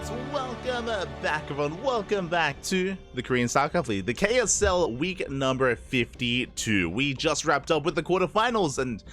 Welcome back, everyone. Welcome back to the Korean StarCraft League, the KSL week number 52. We just wrapped up with the quarterfinals, and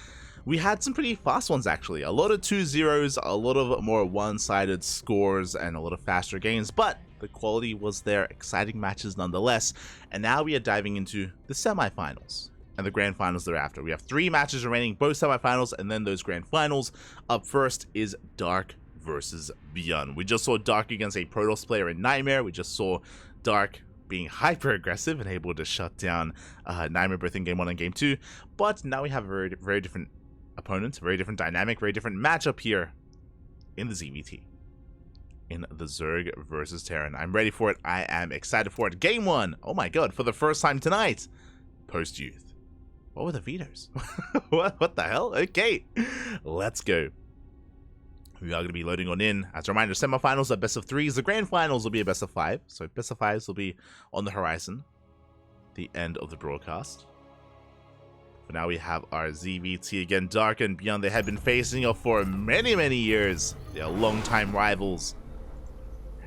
we had some pretty fast ones, actually. A lot of 2-0s, a lot of more one-sided scores, and a lot of faster games, but the quality was there. Exciting matches nonetheless. And now we are diving into the semifinals and the grand finals thereafter. We have 3 matches remaining, both semifinals and then those grand finals. Up first is Dark versus ByuN. We just saw Dark against a Protoss player in Nightmare. We just saw Dark being hyper aggressive and able to shut down Nightmare both in game 1 and game 2. But now we have a very different opponent, very different dynamic, very different matchup here in the ZVT. In the Zerg versus Terran. I'm ready for it. I am excited for it. Game 1. Oh my god, for the first time tonight. Post-youth. What were the vetoes? What the hell? Okay, let's go. We are going to be loading on in. As a reminder, semifinals are best of 3s. The grand finals will be a best of 5. So best of 5s will be on the horizon. The end of the broadcast. For now, we have our ZVT again. Dark and ByuN, they have been facing off for many years. They are longtime rivals.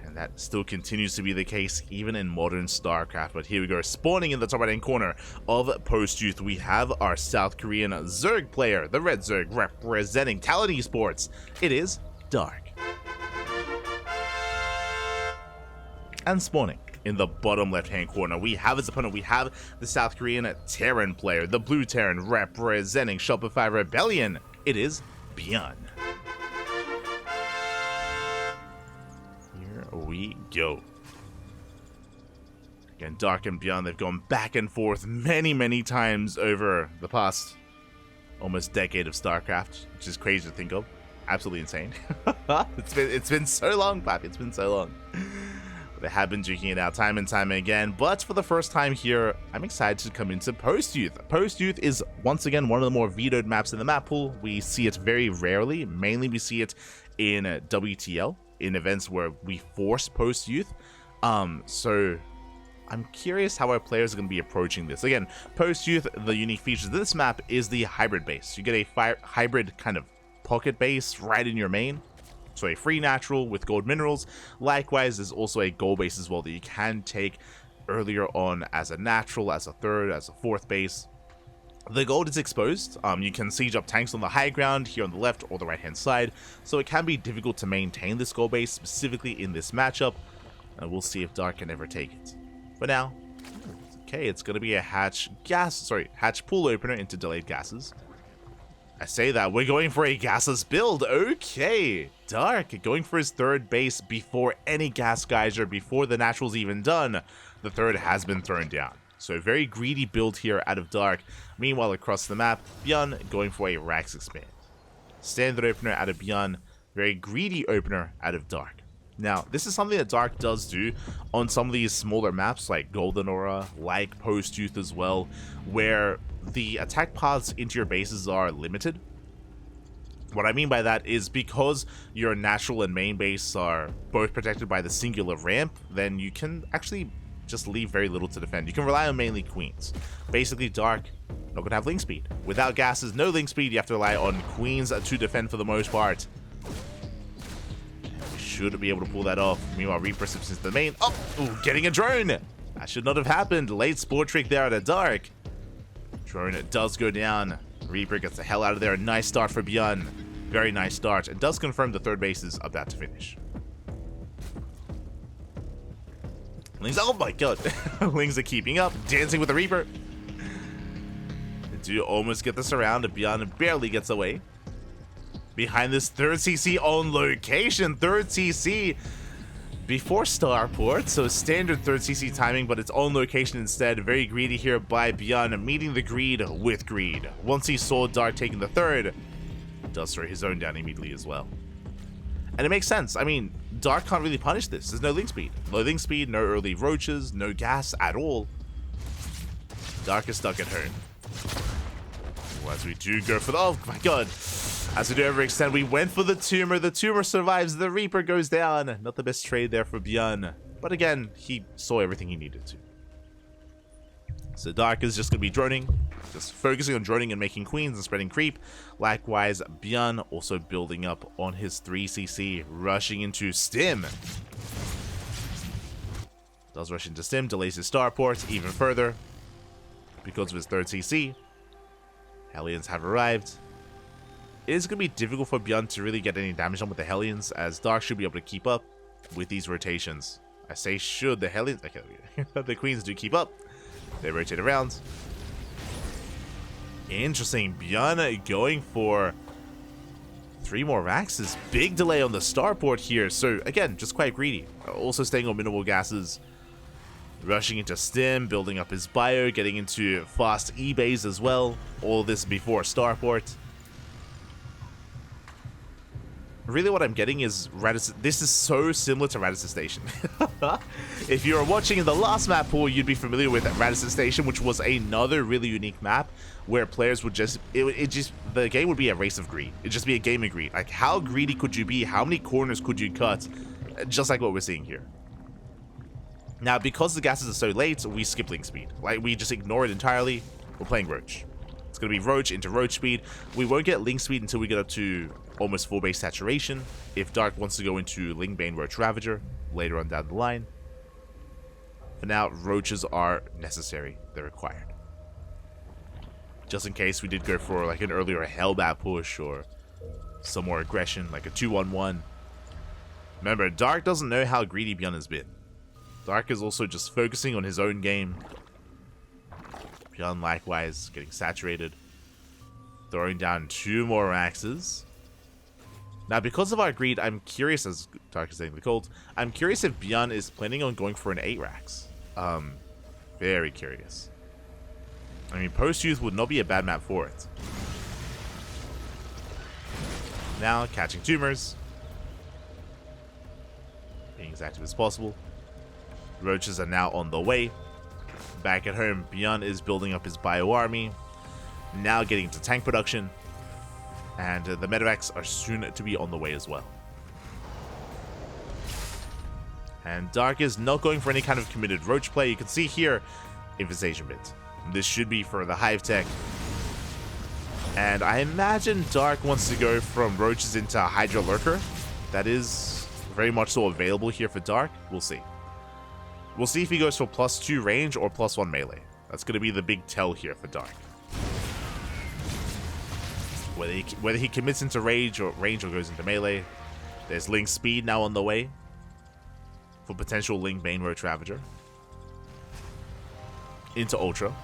And that still continues to be the case even in modern StarCraft. But here we go. Spawning in the top right-hand corner of Post-Youth, we have our South Korean Zerg player, the Red Zerg, representing Talent Esports. It is Dark. And spawning in the bottom left-hand corner, we have his opponent. We have the South Korean Terran player, the Blue Terran, representing Shopify Rebellion. It is ByuN. Here we go. Again, Dark and ByuN, they've gone back and forth many times over the past almost decade of StarCraft, which is crazy to think of. Absolutely insane. It's been so long, Pappy. It's been so long. They have been duking it out time and time again, but for the first time here, I'm excited to come into Post-Youth. Post-Youth is once again one of the more vetoed maps in the map pool. We see it very rarely. Mainly we see it in WTL, in events where we force Post-Youth. So I'm curious how our players are going to be approaching this. Again, Post-Youth, the unique feature of this map is the hybrid base. You get a hybrid kind of pocket base right in your main. So a free natural with gold minerals. Likewise, there's also a gold base as well that you can take earlier on as a natural, as a third, as a fourth base. The gold is exposed. You can siege up tanks on the high ground here on the left or the right hand side. So it can be difficult to maintain this gold base, specifically in this matchup. And we'll see if Dark can ever take it. For now, okay, it's going to be a hatch pool opener into delayed gases. I say that, we're going for a gasless build. Okay, Dark going for his third base before any gas geyser, before the natural's even done. The third has been thrown down. So a very greedy build here out of Dark. Meanwhile, across the map, ByuN going for a Rax expand. Standard opener out of ByuN, very greedy opener out of Dark. Now, this is something that Dark does do on some of these smaller maps like Golden Aura, like Post-Youth as well, where the attack paths into your bases are limited. What I mean by that is because your natural and main base are both protected by the singular ramp, then you can actually just leave very little to defend. You can rely on mainly queens. Basically, Dark not going to have link speed. Without gases, no link speed, you have to rely on queens to defend for the most part. Should be able to pull that off. Meanwhile, Reaper sips into the main. Oh, ooh, getting a drone. That should not have happened. Late sport trick there at a Dark. Drone does go down. Reaper gets the hell out of there. Nice start for ByuN. Very nice start. It does confirm the third base is about to finish. Lings, oh my god. Lings are keeping up. Dancing with the Reaper. They do almost get this around. ByuN barely gets away. Behind this third CC on location. Third CC before Starport. So standard third CC timing, but it's on location instead. Very greedy here by ByuN, meeting the greed with greed. Once he saw Dark taking the third, does throw his own down immediately as well. And it makes sense. I mean, Dark can't really punish this. There's no link speed. No link speed, no early roaches, no gas at all. Dark is stuck at home. As we do go for the... Oh my god. As we do overextend, we went for the Tumor. The Tumor survives. The Reaper goes down. Not the best trade there for ByuN. But again, he saw everything he needed to. So Dark is just going to be droning. Just focusing on droning and making queens and spreading creep. Likewise, ByuN also building up on his 3cc, rushing into Stim. Does rush into Stim, delays his starport even further because of his third CC. Hellions have arrived. It is going to be difficult for ByuN to really get any damage on with the Hellions, as Dark should be able to keep up with these rotations. I say should, the Hellions... Okay, the Queens do keep up. They rotate around. Interesting. ByuN going for 3 more Raxes. Big delay on the starport here. So, again, just quite greedy. Also staying on minimal gases. Rushing into Stim, building up his bio, getting into fast E-bays as well. All this before starport. Really what I'm getting is Radisson. This is so similar to Radisson Station. If you were watching in the last map pool, you'd be familiar with Radisson Station, which was another really unique map where players would just, the game would be a race of greed. It'd just be a game of greed. Like, how greedy could you be? How many corners could you cut? Just like what we're seeing here. Now, because the gases are so late, we skip link speed. Like, we just ignore it entirely. We're playing Roach. It's going to be Roach into Roach speed. We won't get link speed until we get up to almost full base saturation. If Dark wants to go into Ling Bane Roach Ravager later on down the line. For now, Roaches are necessary. They're required. Just in case we did go for like an earlier Hellbat push or some more aggression, like a 2-1-1. Remember, Dark doesn't know how greedy ByuN has been. Dark is also just focusing on his own game. ByuN likewise getting saturated. Throwing down 2 more axes. Now, because of our greed, I'm curious, as Dark is saying the cold, I'm curious if ByuN is planning on going for an 8 Rax. Very curious. I mean, Post-Youth would not be a bad map for it. Now, catching tumors. Being as active as possible. Roaches are now on the way. Back at home, ByuN is building up his bio army. Now getting to tank production. And the medevacs are soon to be on the way as well. And Dark is not going for any kind of committed Roach play. You can see here, Infestation Bit. This should be for the Hive Tech. And I imagine Dark wants to go from Roaches into Hydra Lurker. That is very much so available here for Dark. We'll see. We'll see if he goes for +2 range or +1 melee. That's going to be the big tell here for Dark. Whether he commits into range or goes into melee. There's Ling Speed now on the way for potential Ling Bane Roach Ravager. Into Ultra.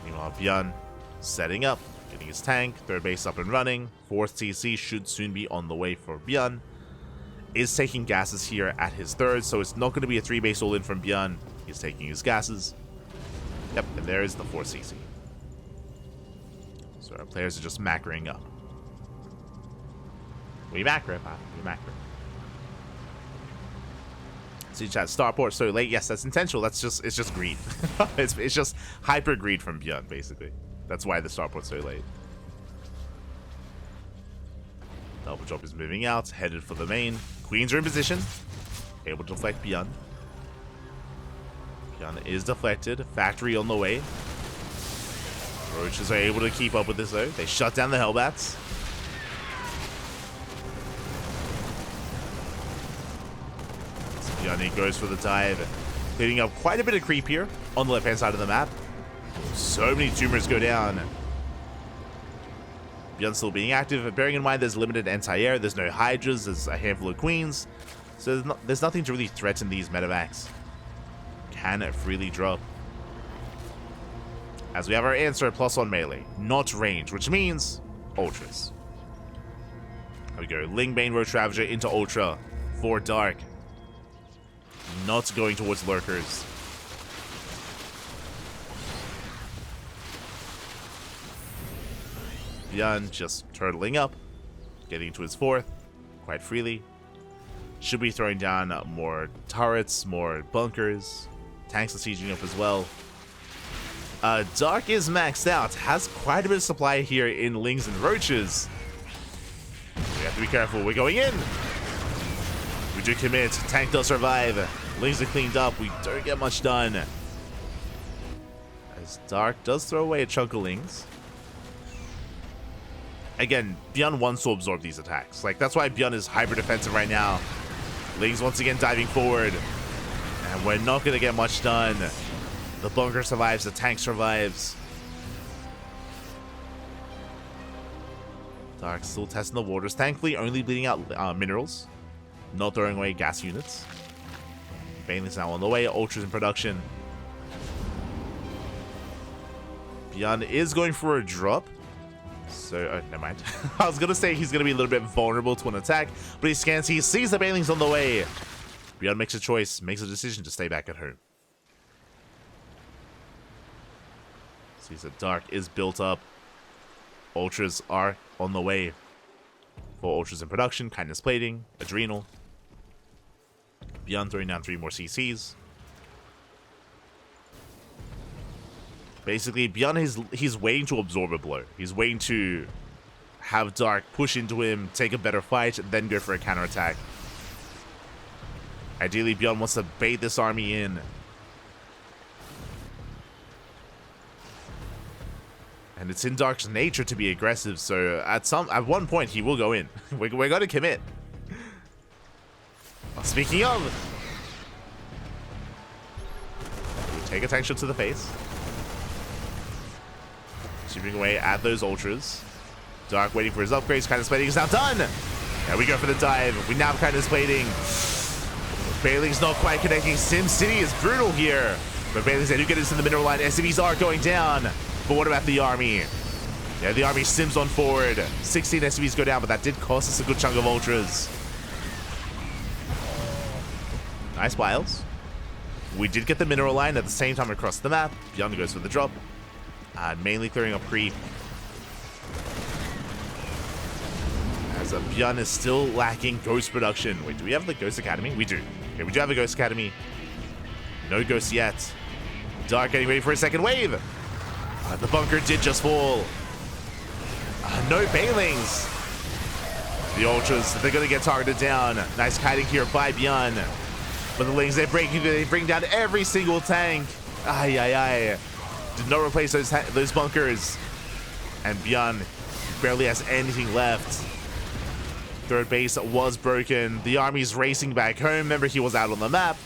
Meanwhile, ByuN setting up, getting his tank, third base up and running. 4th TC should soon be on the way for ByuN. Is taking gases here at his third, so it's not going to be a 3 base all in from ByuN. He's taking his gases. Yep, and there is the 4th CC. So our players are just macroing up. We macro, man. We macro. See chat, starport so late. Yes, that's intentional. It's just greed. it's just hyper greed from ByuN, basically. That's why the starport's so late. Double Drop is moving out, headed for the main. Queens are in position. Able to deflect ByuN. ByuN is deflected. Factory on the way. Roaches are able to keep up with this though. They shut down the Hellbats. ByuN goes for the dive, cleaning up quite a bit of creep here on the left-hand side of the map. So many tumors go down. ByuN still being active, bearing in mind there's limited anti-air, there's no Hydras, there's a handful of Queens, so there's nothing to really threaten these medevacs. Can it freely drop? As we have our answer, +1 melee, not range, which means Ultras. There we go, Ling Bane Roach Ravager into Ultra for Dark. Not going towards Lurkers. ByuN just turtling up, getting into his 4th quite freely. Should be throwing down more turrets, more bunkers. Tanks are sieging up as well. Dark is maxed out, has quite a bit of supply here in Lings and Roaches. We have to be careful, we're going in. We do commit, tank does survive. Lings are cleaned up, we don't get much done. As Dark does throw away a chunk of Lings. Again, ByuN wants to absorb these attacks. Like, that's why ByuN is hyper defensive right now. Lings once again diving forward. And we're not going to get much done. The bunker survives, the tank survives. Dark still testing the waters. Thankfully, only bleeding out minerals. Not throwing away gas units. Baneling's now on the way. Ultra's in production. ByuN is going for a drop. So, oh, never mind. I was going to say he's going to be a little bit vulnerable to an attack. But he scans, he sees the Banelings on the way. ByuN makes a choice, makes a decision to stay back at home. Sees that Dark is built up. Ultras are on the way. 4 Ultras in production, Kindness Plating, Adrenal. ByuN throwing down 3 more CCs. Basically, ByuN he's waiting to absorb a blow. He's waiting to have Dark push into him, take a better fight, and then go for a counterattack. Ideally, ByuN wants to bait this army in. And it's in Dark's nature to be aggressive, so at one point he will go in. We're going to commit. Well, speaking of, we take a tank shot to the face. Chipping away at those Ultras. Dark waiting for his upgrades. Kindness Plating is now done. There we go for the dive. We now have Kindness Plating. Bailing's not quite connecting. SimCity is brutal here. But Bailing's able to get into the mineral line. SCVs are going down. But what about the army? Yeah, the army sims on forward. 16 SCVs go down, but that did cost us a good chunk of Ultras. Nice piles. We did get the mineral line at the same time across the map. ByuN goes for the drop. Mainly clearing up creep. As ByuN is still lacking Ghost production. Wait, do we have the Ghost Academy? We do. Okay, we do have a Ghost Academy. No Ghost yet. Dark getting ready for a second wave. The bunker did just fall. No Banelings. The Ultras, they're going to get targeted down. Nice kiting here by ByuN. But the Lings, they bring down every single tank. Ay. Did not replace those bunkers. And ByuN barely has anything left. Third base was broken. The army's racing back home. Remember, he was out on the map.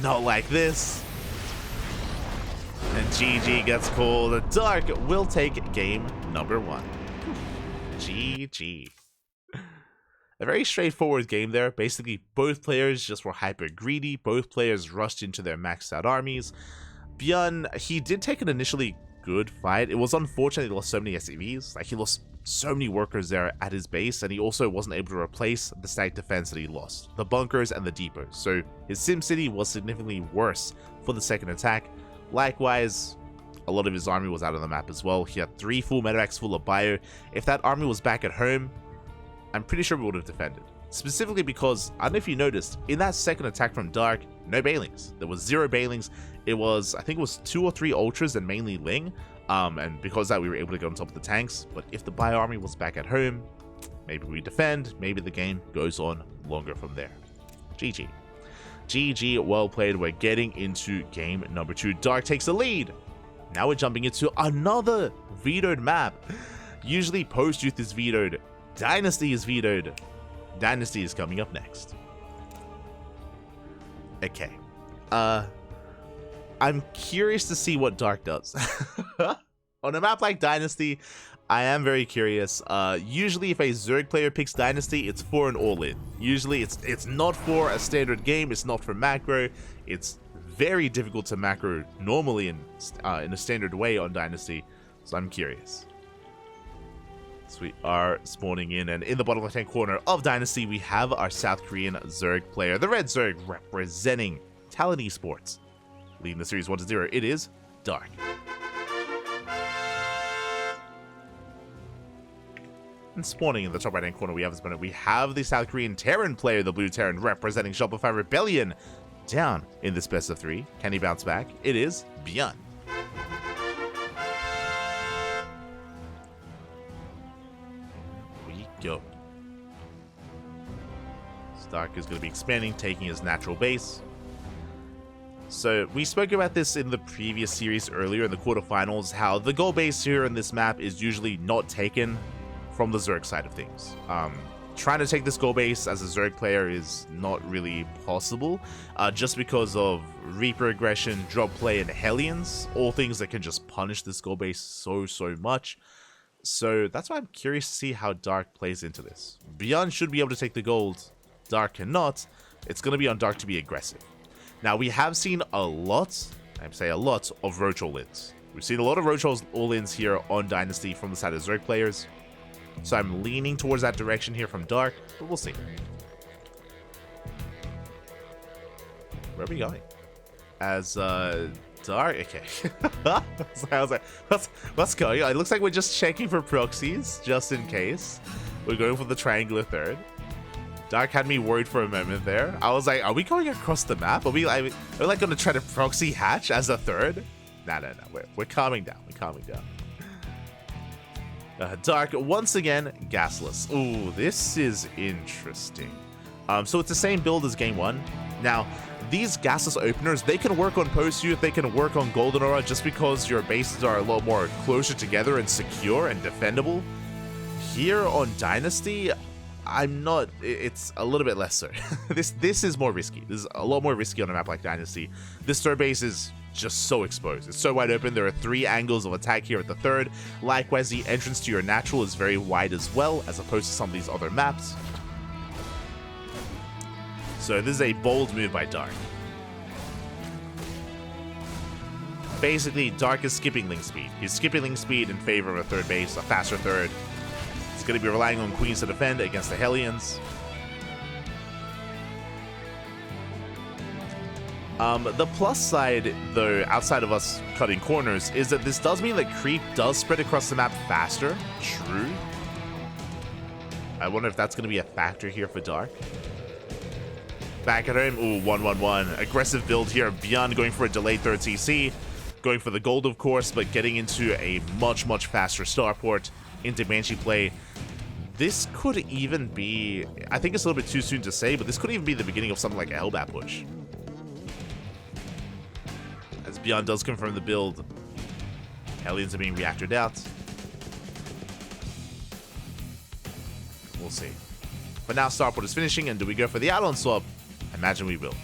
Not like this. And GG gets called. Dark will take game number 1. GG. A very straightforward game there. Basically, both players just were hyper greedy. Both players rushed into their maxed out armies. ByuN, he did take an initially good fight. It was unfortunate he lost so many SCVs. Like, he lost so many workers there at his base, and he also wasn't able to replace the stacked defense that he lost, the bunkers and the depots. So his SimCity was significantly worse for the second attack. Likewise, a lot of his army was out of the map as well. He had 3 full medevacs full of bio. If that army was back at home, I'm pretty sure we would have defended. Specifically because, I don't know if you noticed, in that second attack from Dark, no Banelings. There was 0 Banelings. It was, I think it was 2 or 3 Ultras and mainly Ling. And because of that, we were able to get on top of the tanks. But if the bio army was back at home, maybe we defend, maybe the game goes on longer from there. GG. GG, well played. We're getting into game number 2. Dark takes the lead. Now we're jumping into another vetoed map. Usually Post-Youth is vetoed. Dynasty is vetoed. Dynasty is coming up next. Okay. I'm curious to see what Dark does. On a map like Dynasty, I am very curious. Usually if a Zerg player picks Dynasty, it's for an all-in. Usually it's not for a standard game, it's not for macro. It's very difficult to macro normally in a standard way on Dynasty, so I'm curious. So we are spawning in, and in the bottom left-hand corner of Dynasty, we have our South Korean Zerg player, the Red Zerg, representing Talon Esports. Leading the series 1-0, it is Dark. And spawning in the top right-hand corner, we have the South Korean Terran player, the Blue Terran, representing Shopify Rebellion. Down in this best of 3. Can he bounce back? It is ByuN. We go. Stark is going to be expanding, taking his natural base. So we spoke about this in the previous series earlier in the quarterfinals, how the goal base here in this map is usually not taken from the Zerg side of things. trying to take this gold base as a Zerg player is not really possible, just because of Reaper aggression, drop play, and Hellions, all things that can just punish this gold base so much. So that's why I'm curious to see how Dark plays into this. ByuN should be able to take the gold, Dark cannot. It's going to be on Dark to be aggressive. Now, we have seen a lot, I say a lot, of Roach all-ins. We've seen a lot of Roach all-ins here on Dynasty from the side of Zerg players. So I'm leaning towards that direction here from Dark, but we'll see. Where are we going? As, Dark? Okay. I was like, what's going on? It looks like we're just checking for proxies, just in case. We're going for the triangular third. Dark had me worried for a moment there. I was like, are we going across the map? Are we like going to try to proxy hatch as a third? Nah. We're calming down. We're calming down. Dark, once again, gasless. Ooh, this is interesting. So it's the same build as game 1. Now, these gasless openers, they can work on post youth, they can work on golden aura just because your bases are a lot more closer together and secure and defendable. Here on Dynasty, I'm not, it's a little bit less so. This is more risky. This is a lot more risky on a map like Dynasty. This third base is just so exposed. It's so wide open. There are 3 angles of attack here at the third. Likewise, the entrance to your natural is very wide as well, as opposed to some of these other maps. So this is a bold move by Dark. Basically, Dark is skipping link speed. He's skipping link speed in favor of a third base, a faster third. He's going to be relying on Queens to defend against the Hellions. The plus side, though, outside of us cutting corners, is that this does mean that creep does spread across the map faster. True. I wonder if that's going to be a factor here for Dark. Back at home, ooh, 1-1-1. Aggressive build here. ByuN going for a delayed third CC. Going for the gold, of course, but getting into a much faster starport into Banshee play. This could even be, I think it's a little bit too soon to say, but this could even be the beginning of something like a Hellbat push. As ByuN does confirm the build, Hellions are being reactored out. We'll see. But now starport is finishing, and do we go for the add-on swap? I imagine we will.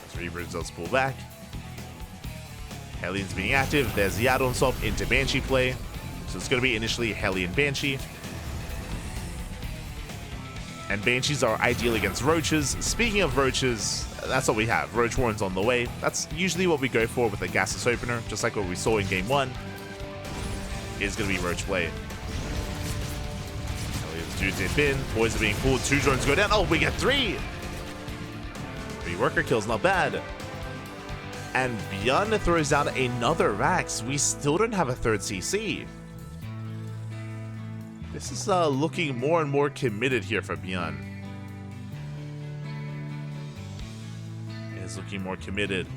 As Reaper does pull back. Hellions being active. There's the add-on swap into Banshee play. So it's going to be initially Hellion Banshee. And Banshees are ideal against Roaches. Speaking of Roaches, that's what we have. Roach Warren's on the way. That's usually what we go for with a gasless opener, just like what we saw in game 1. Is going to be Roach play. Hellions do dip in. Boys are being pulled. 2 drones go down. Oh, we get 3! 3 worker kills, not bad. And ByuN throws down another Rax. We still don't have a third CC. This is looking more and more committed here for ByuN. It is looking more committed.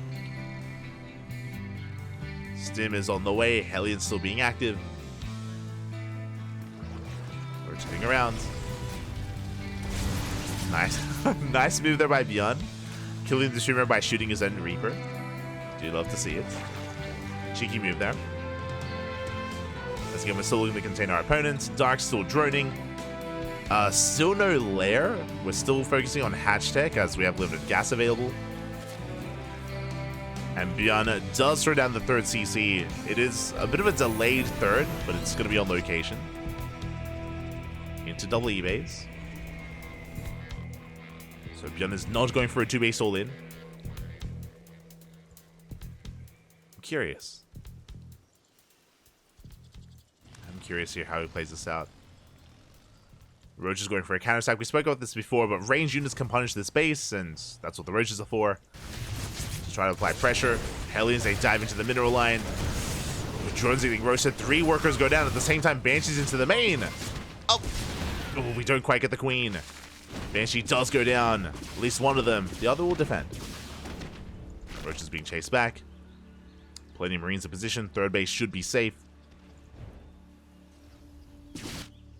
Stim is on the way. Hellion's still being active. Rotating around. Nice. Nice move there by ByuN. Killing the streamer by shooting his own Reaper. Do love to see it. Cheeky move there. Let's get we're still looking to contain our opponents. Dark's still droning. Still no lair. We're still focusing on hatch tech as we have limited gas available. And ByuN does throw down the third CC. It is a bit of a delayed third, but it's going to be on location. Into double E-base. So ByuN is not going for a 2-base all-in. I'm curious. Curious here how he plays this out. Roach is going for a counterattack. We spoke about this before, but ranged units can punish this base, and that's what the Roaches are for. Just try to apply pressure. Hellions, they dive into the mineral line. With drones getting roasted, 3 workers go down at the same time. Banshee's into the main. Oh, we don't quite get the queen. Banshee does go down. At least one of them. The other will defend. Roach is being chased back. Plenty of Marines in position. Third base should be safe.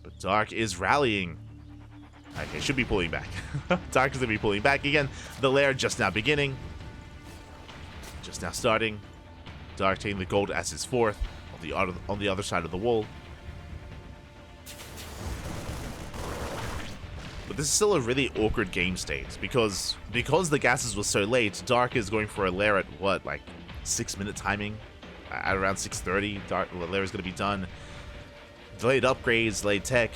But Dark is rallying. Okay, should be pulling back. Dark is going to be pulling back again. The lair just now beginning. Just now starting. Dark taking the gold as his 4th. on the other side of the wall. But this is still a really awkward game state because the gases were so late. Dark is going for a lair at what, like 6-minute timing? At around 6:30, the lair is going to be done. Delayed upgrades, delayed tech.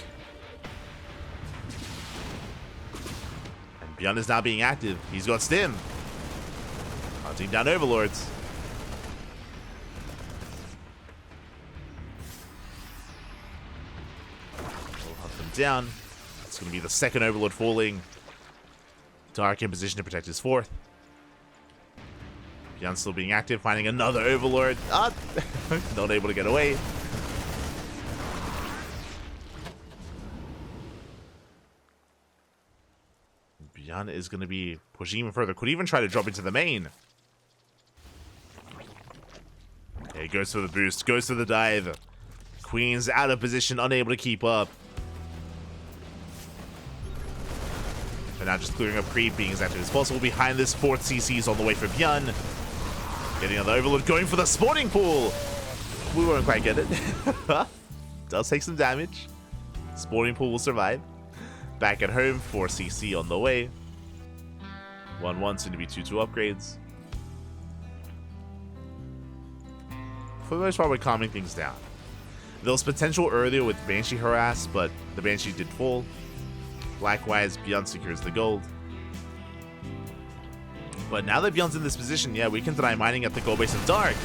And ByuN is now being active. He's got Stim. Hunting down Overlords. We'll hunt them down. It's going to be the second Overlord falling. Dark in position to protect his fourth. ByuN still being active, finding another Overlord. Ah, not able to get away. ByuN is going to be pushing even further. Could even try to drop into the main. Okay, goes for the boost, goes for the dive. Queen's out of position, unable to keep up. And now just clearing up creep, being as active as possible. Behind this, fourth CC's on the way for ByuN. Getting another Overlord, going for the spawning pool. We won't quite get it. Does take some damage. Spawning pool will survive. Back at home, 4 CC on the way. 1-1, soon to be 2-2 upgrades. For the most part, we're calming things down. There was potential earlier with Banshee harass, but the Banshee did fall. Likewise, ByuN secures the gold. But now that ByuN's in this position, yeah, we can deny mining at the gold base of Dark.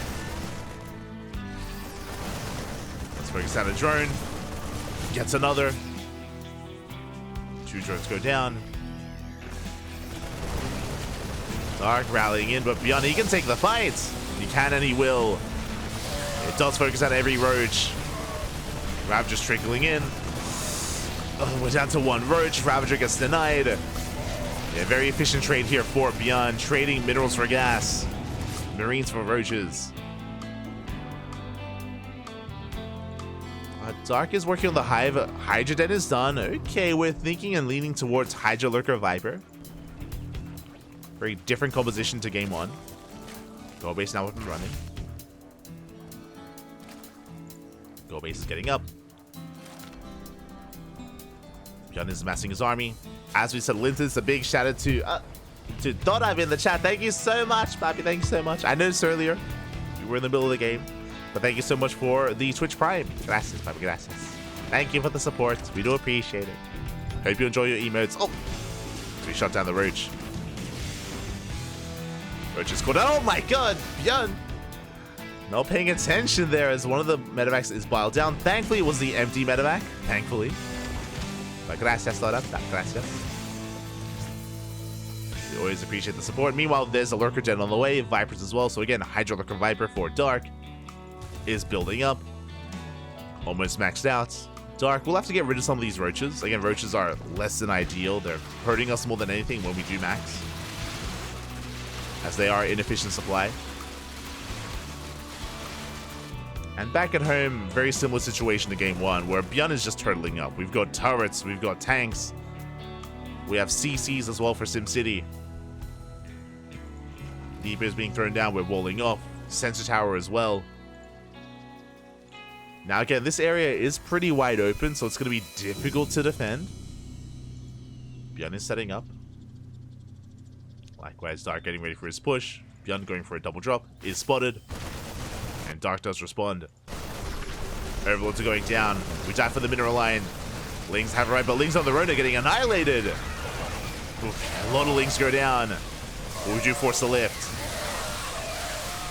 Let's focus out a drone. Gets another. 2 drones go down. Dark rallying in, but ByuN, he can take the fight. He can and he will. It does focus out every roach. Ravager's trickling in. Oh, we're down to 1 roach. Ravager gets denied. Yeah, very efficient trade here for ByuN. Trading minerals for gas. Marines for roaches. Dark is working on the Hive. Hydra Den is done. Okay, we're thinking and leaning towards Hydra Lurker Viper. Very different composition to game 1. Gold base now up and running. Gold base is getting up. ByuN is amassing his army. As we said, Linton's a big shout out to Dodav in the chat. Thank you so much, Papi. Thank you so much. I noticed earlier we were in the middle of the game, but thank you so much for the Twitch Prime. Gracias, Papi. Gracias. Thank you for the support. We do appreciate it. Hope you enjoy your emotes. Oh, we shot down the roach. Roach is called out. Oh my god, ByuN. Not paying attention there as one of the medevacs is biled down. Thankfully, it was the empty medevac. Thankfully. But gracias, Dorata. Gracias. We always appreciate the support. Meanwhile, there's a Lurker Gen on the way. Vipers as well. So again, Hydra Lurker Viper for Dark is building up. Almost maxed out. Dark, we'll have to get rid of some of these roaches. Again, roaches are less than ideal. They're hurting us more than anything when we do max, as they are inefficient supply. And back at home, very similar situation to game 1, where ByuN is just turtling up. We've got turrets, we've got tanks, we have CCs as well for SimCity. Depot is being thrown down, we're walling off. Sensor tower as well. Now again, this area is pretty wide open, so it's going to be difficult to defend. ByuN is setting up. Likewise, Dark getting ready for his push. ByuN going for a double drop, is spotted. And Dark does respond. Overlords are going down. We die for the mineral line. Lings have it right, but Lings on the road are getting annihilated. Oof, a lot of Lings go down. Would you force the lift?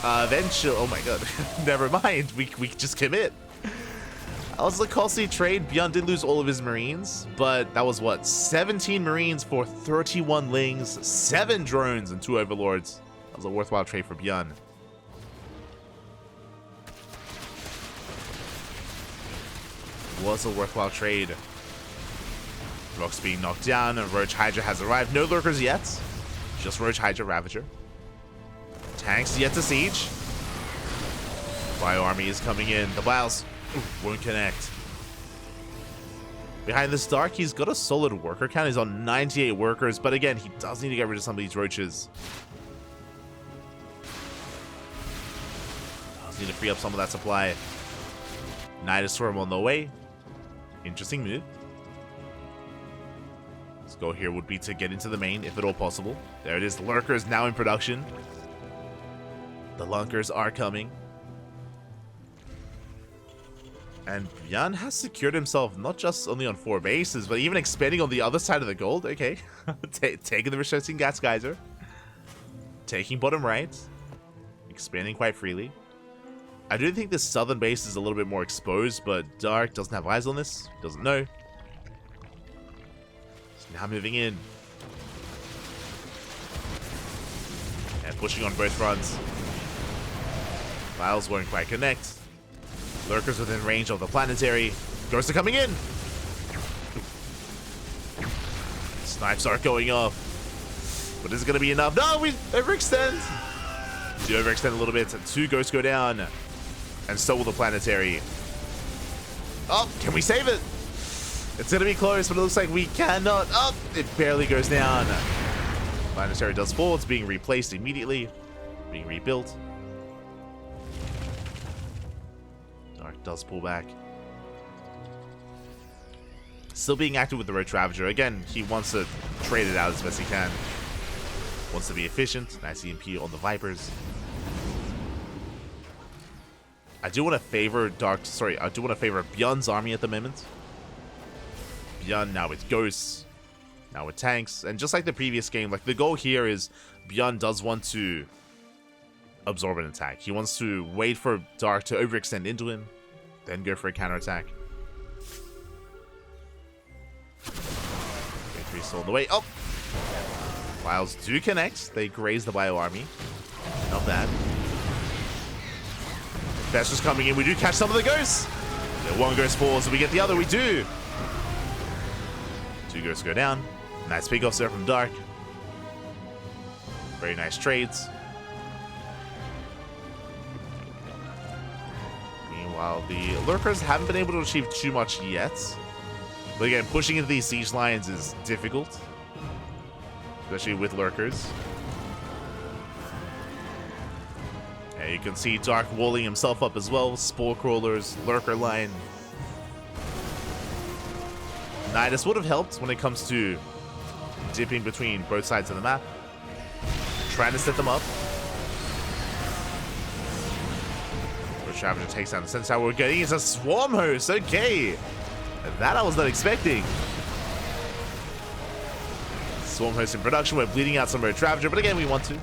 Eventually, oh my god. Never mind. We just commit. That was a costly trade. ByuN did lose all of his Marines, but that was what? 17 Marines for 31 Lings, 7 drones, and 2 Overlords. That was a worthwhile trade for ByuN. Was a worthwhile trade. Rock's being knocked down. Roach Hydra has arrived. No lurkers yet. Just Roach Hydra Ravager. Tanks yet to siege. Bio army is coming in. The Biles won't connect. Behind this Dark, he's got a solid worker count. He's on 98 workers, but again, he does need to get rid of some of these roaches. Does need to free up some of that supply. Nida Swarm on the way. Interesting move. Let's go here would be to get into the main, if at all possible. There it is. Lurkers now in production. The Lunkers are coming. And ByuN has secured himself not just only on 4 bases, but even expanding on the other side of the gold. Okay. Taking the Researching Gas Geyser. Taking bottom right. Expanding quite freely. I do think this southern base is a little bit more exposed, but Dark doesn't have eyes on this. Doesn't know. So now moving in. And pushing on both fronts. Files won't quite connect. Lurkers within range of the planetary. Ghosts are coming in. Snipes are going off. But is it going to be enough? No, we overextend. Do overextend a little bit. 2 ghosts go down. And so will the planetary. Oh, can we save it? It's going to be close, but it looks like we cannot. Oh, it barely goes down. Planetary does fall. It's being replaced immediately. Being rebuilt. Does pull back. Still being active with the Roach Ravager. Again, he wants to trade it out as best he can. Wants to be efficient. Nice EMP on the Vipers. I do want to favor ByuN's army at the moment. ByuN now with Ghosts. Now with tanks. And just like the previous game, like the goal here is ByuN does want to absorb an attack. He wants to wait for Dark to overextend into him. Then go for a counterattack. K3 still on the way. Oh! Files do connect. They graze the Bio army. Not bad. Fester's coming in. We do catch some of the ghosts. The 1 ghost falls, and we get the other. We do. 2 ghosts go down. Nice pickoffs there from Dark. Very nice trades. Meanwhile, the Lurkers haven't been able to achieve too much yet. But again, pushing into these siege lines is difficult. Especially with Lurkers. And you can see Dark walling himself up as well. Spore Crawlers, Lurker line. Nidus would have helped when it comes to dipping between both sides of the map. Trying to set them up. Ravager takes down the Sense Tower. We're getting is a Swarm Host. Okay. That I was not expecting. Swarm Host in production. We're bleeding out some Roach Ravager, but again, we want to.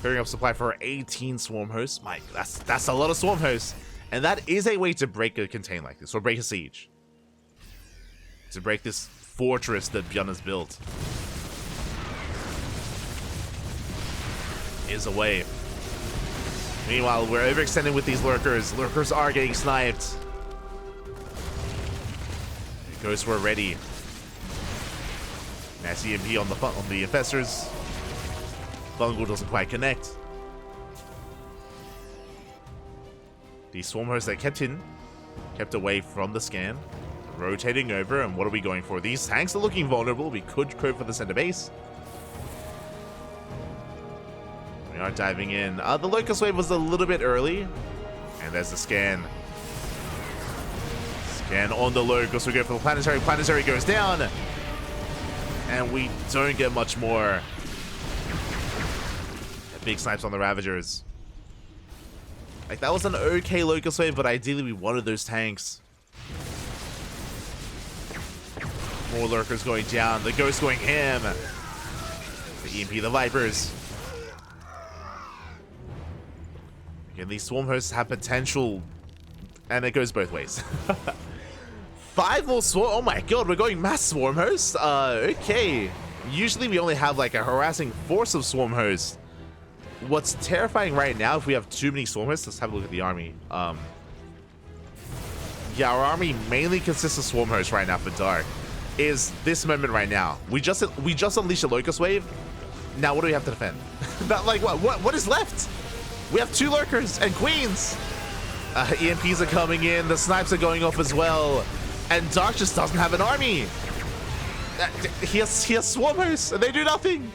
Clearing up supply for 18 Swarm Hosts. Mike, that's a lot of Swarm Hosts. And that is a way to break a contain like this, or break a siege. To break this fortress that ByuN has built. Is a way. Meanwhile, we're overextending with these Lurkers. Lurkers are getting sniped. Ghosts were ready. Nice EMP on the Infestors. Bungle doesn't quite connect. The Swarm Hosts that kept away from the scan. Rotating over, and what are we going for? These tanks are looking vulnerable. We could go for the center base. We are diving in. The Locust Wave was a little bit early. And there's the scan. Scan on the Locust. We go for the Planetary. Planetary goes down. And we don't get much more. Big snipes on the Ravagers. Like, that was an okay Locust Wave, but ideally we wanted those tanks. More Lurkers going down. The Ghost going ham. The EMP, the Vipers. Again, these Swarm Hosts have potential. And it goes both ways. 5 more Swarm. Oh my god, we're going mass Swarm Hosts? Okay. Usually we only have like a harassing force of Swarm Hosts. What's terrifying right now, if we have too many Swarm Hosts, let's have a look at the army. Yeah, our army mainly consists of Swarm Hosts right now for Dark. Is this moment right now. We just unleashed a Locust Wave. Now what do we have to defend? Not like what is left? We have 2 Lurkers and Queens. EMPs are coming in. The snipes are going off as well. And Dark just doesn't have an army. He has Swarm Hosts and they do nothing.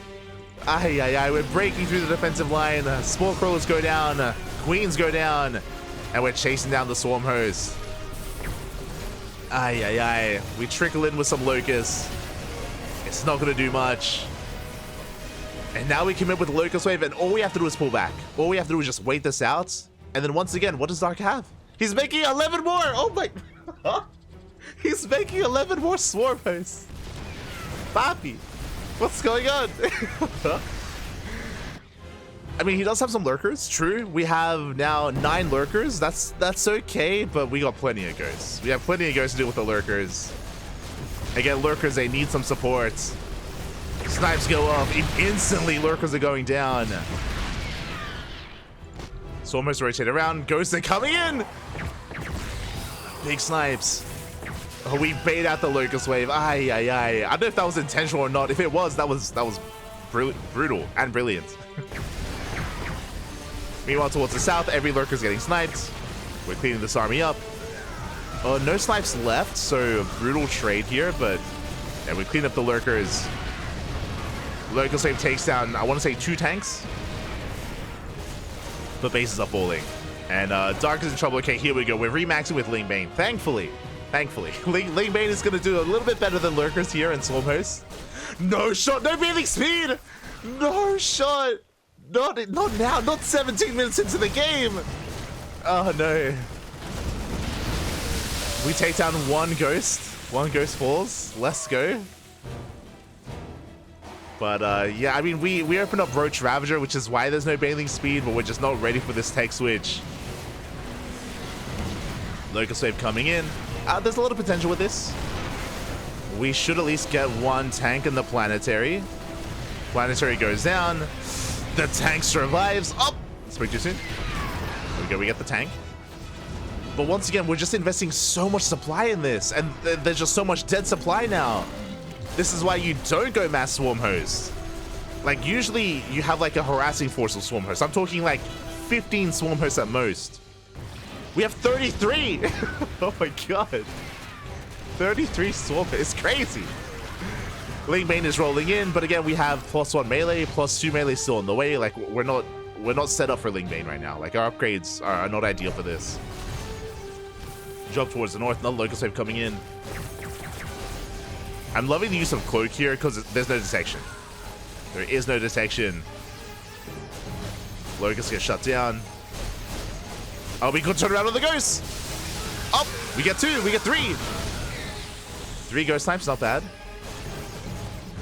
We're breaking through the defensive line. Spore Crawlers go down. Queens go down. And we're chasing down the swarm hose. Ay, ay, ay. We trickle in with some locusts. It's not going to do much. And now we commit with the locust wave, and all we have to do is pull back. All we have to do is just wait this out. And then once again, what does Dark have? He's making 11 more! Oh my... He's making 11 more swarm hosts. Papi, what's going on? I mean, he does have some lurkers, true. We have now 9 lurkers. That's okay, but we got plenty of ghosts. We have plenty of ghosts to deal with the lurkers. Again, lurkers, they need some support. Snipes go off. Instantly, lurkers are going down. Swarm hosts rotate around. Ghosts are coming in. Big snipes. Oh, we bait out the locust wave. Ay, ay, ay. I don't know if that was intentional or not. If it was, that was brutal and brilliant. Meanwhile, towards the south, every lurker's getting sniped. We're cleaning this army up. Oh, no snipes left, so brutal trade here, but yeah, we clean up the lurkers. Locust wave takes down, I want to say 2 tanks. The bases are falling. And Dark is in trouble. Okay, here we go. We're remaxing with Ling Bane. Thankfully. Ling Bane is going to do a little bit better than lurkers here in Swarm Host. No shot, no breathing speed. No shot. Not now, not 17 minutes into the game. Oh no. We take down 1 ghost. 1 ghost falls. Let's go. But yeah, I mean, we opened up Roach Ravager, which is why there's no bailing speed, but we're just not ready for this tech switch. Locust Wave coming in. There's a lot of potential with this. We should at least get 1 tank in the Planetary. Planetary goes down. The tank survives. Oh, spoke too soon. There we go, we get the tank. But once again, we're just investing so much supply in this, and there's just so much dead supply now. This is why you don't go mass swarm host. Like, usually you have like a harassing force of swarm hosts. I'm talking like 15 swarm hosts at most. We have 33. Oh my god. 33 swarm hosts. It's crazy. Ling Bane is rolling in, but again, we have +1 melee, +2 melee still on the way. Like, we're not set up for Ling Bane right now. Like, our upgrades are not ideal for this. Drop towards the north, another Locust Wave coming in. I'm loving the use of Cloak here because there's no detection. There is no detection. Locust gets shut down. Oh, we could turn around on the Ghost. Oh, we get 2, we get 3. 3 Ghost Snipes, not bad.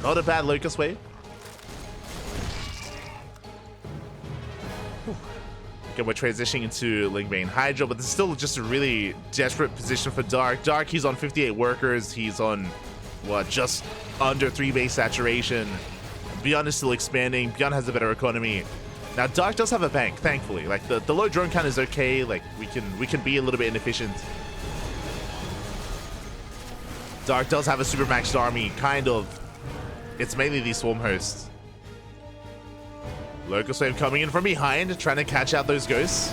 Not a bad Locust Wave. Okay, we're transitioning into Ling Bane Hydra, but this is still just a really desperate position for Dark. Dark, he's on 58 workers. He's on, what, just under 3 base saturation. ByuN is still expanding. ByuN has a better economy. Now, Dark does have a bank, thankfully. Like, the low drone count is okay. Like, we can be a little bit inefficient. Dark does have a super maxed army, kind of. It's mainly these swarm hosts. Locust Wave coming in from behind, trying to catch out those ghosts.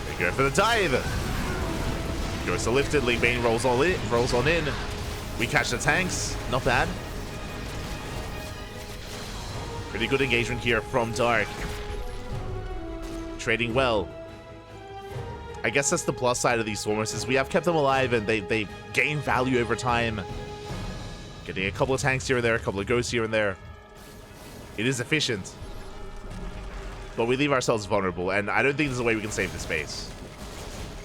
They go for the dive. Ghosts are lifted. Ling Bane rolls on in. We catch the tanks. Not bad. Pretty good engagement here from Dark. Trading well. I guess that's the plus side of these swarmers, is we have kept them alive and they gain value over time. Getting a couple of tanks here and there, a couple of ghosts here and there. It is efficient. But we leave ourselves vulnerable, and I don't think there's a way we can save this base.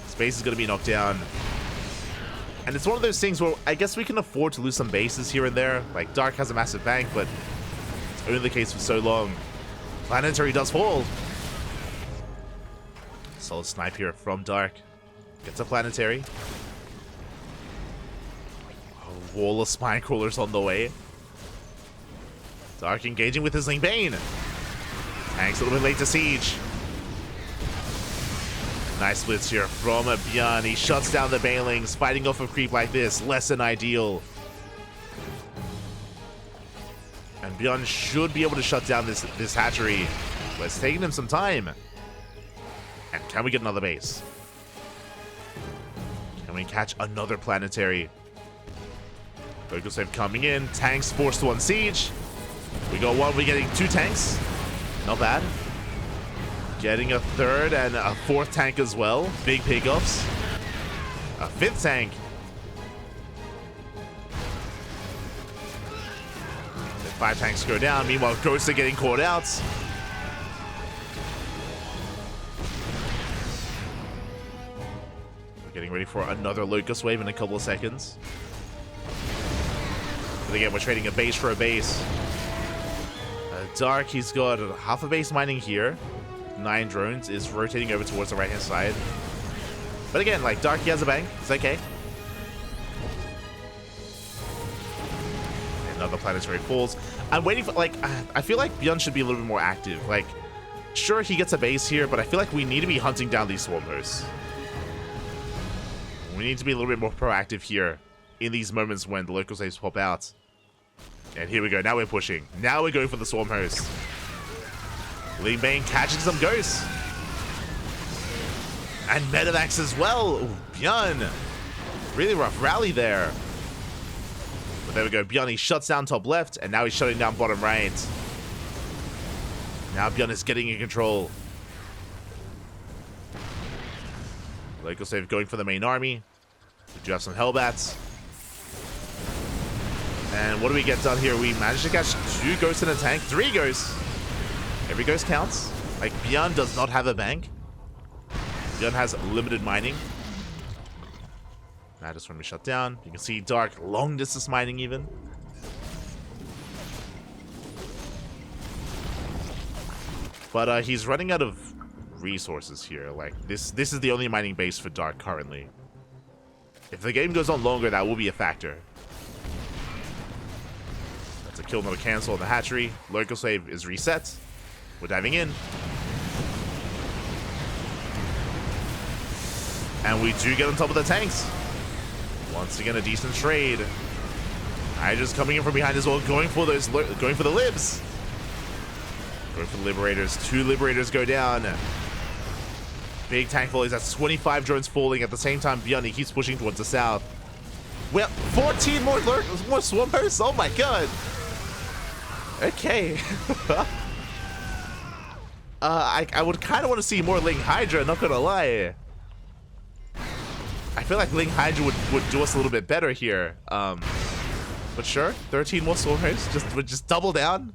Space is going to be knocked down. And it's one of those things where I guess we can afford to lose some bases here and there. Like, Dark has a massive bank, but it's only the case for so long. Planetary does fall. Solid snipe here from Dark. Gets a Planetary. A wall of spine crawlers on the way. Dark engaging with his Ling Bane. Tanks a little bit late to siege. Nice splits here from ByuN. He shuts down the Banelings. Fighting off a creep like this, less than ideal. And ByuN should be able to shut down this hatchery. But it's taking him some time. And can we get another base? Can we catch another Planetary? Locust Wave coming in. Tanks forced to unsiege. We got 1. We're getting 2 tanks. Not bad. Getting a third and a fourth tank as well. Big pickups. A fifth tank. The 5 tanks go down. Meanwhile, ghosts are getting caught out. We're getting ready for another Locust Wave in a couple of seconds. But again, we're trading a base for a base. Dark, he's got half a base mining here. 9 drones, is rotating over towards the right-hand side. But again, like, Dark, he has a bank. It's okay. Another planetary falls. I'm waiting for, like, I feel like ByuN should be a little bit more active. Like, sure, he gets a base here, but I feel like we need to be hunting down these swarm hosts. We need to be a little bit more proactive here in these moments when the local saves pop out. And here we go. Now we're pushing. Now we're going for the swarm host. Ling Bane catching some ghosts. And Metamax as well. Ooh, ByuN. Really rough rally there. But there we go. ByuN, he shuts down top left, and now he's shutting down bottom right. Now ByuN is getting in control. Local save going for the main army. We do have some Hellbats. And what do we get done here? We managed to catch 2 ghosts in a tank. 3 ghosts. Every ghost counts. Like, ByuN does not have a bank. ByuN has limited mining. Now just when we shut down, you can see Dark long distance mining even. But he's running out of resources here. Like, this is the only mining base for Dark currently. If the game goes on longer, that will be a factor. That's a kill, not a cancel on the hatchery. Local save is reset. We're diving in. And we do get on top of the tanks. Once again, a decent trade. Hydra's coming in from behind as well, going for the libs. Going for the liberators. 2 liberators go down. Big tank volleys. That's 25 drones falling. At the same time, ByuN, he keeps pushing towards the south. Well, 14 more swarm hosts. Oh my god. Okay. I would kind of want to see more Ling Hydra, not gonna lie. I feel like Ling Hydra would do us a little bit better here. But sure, 13 more swarm hosts. Just double down.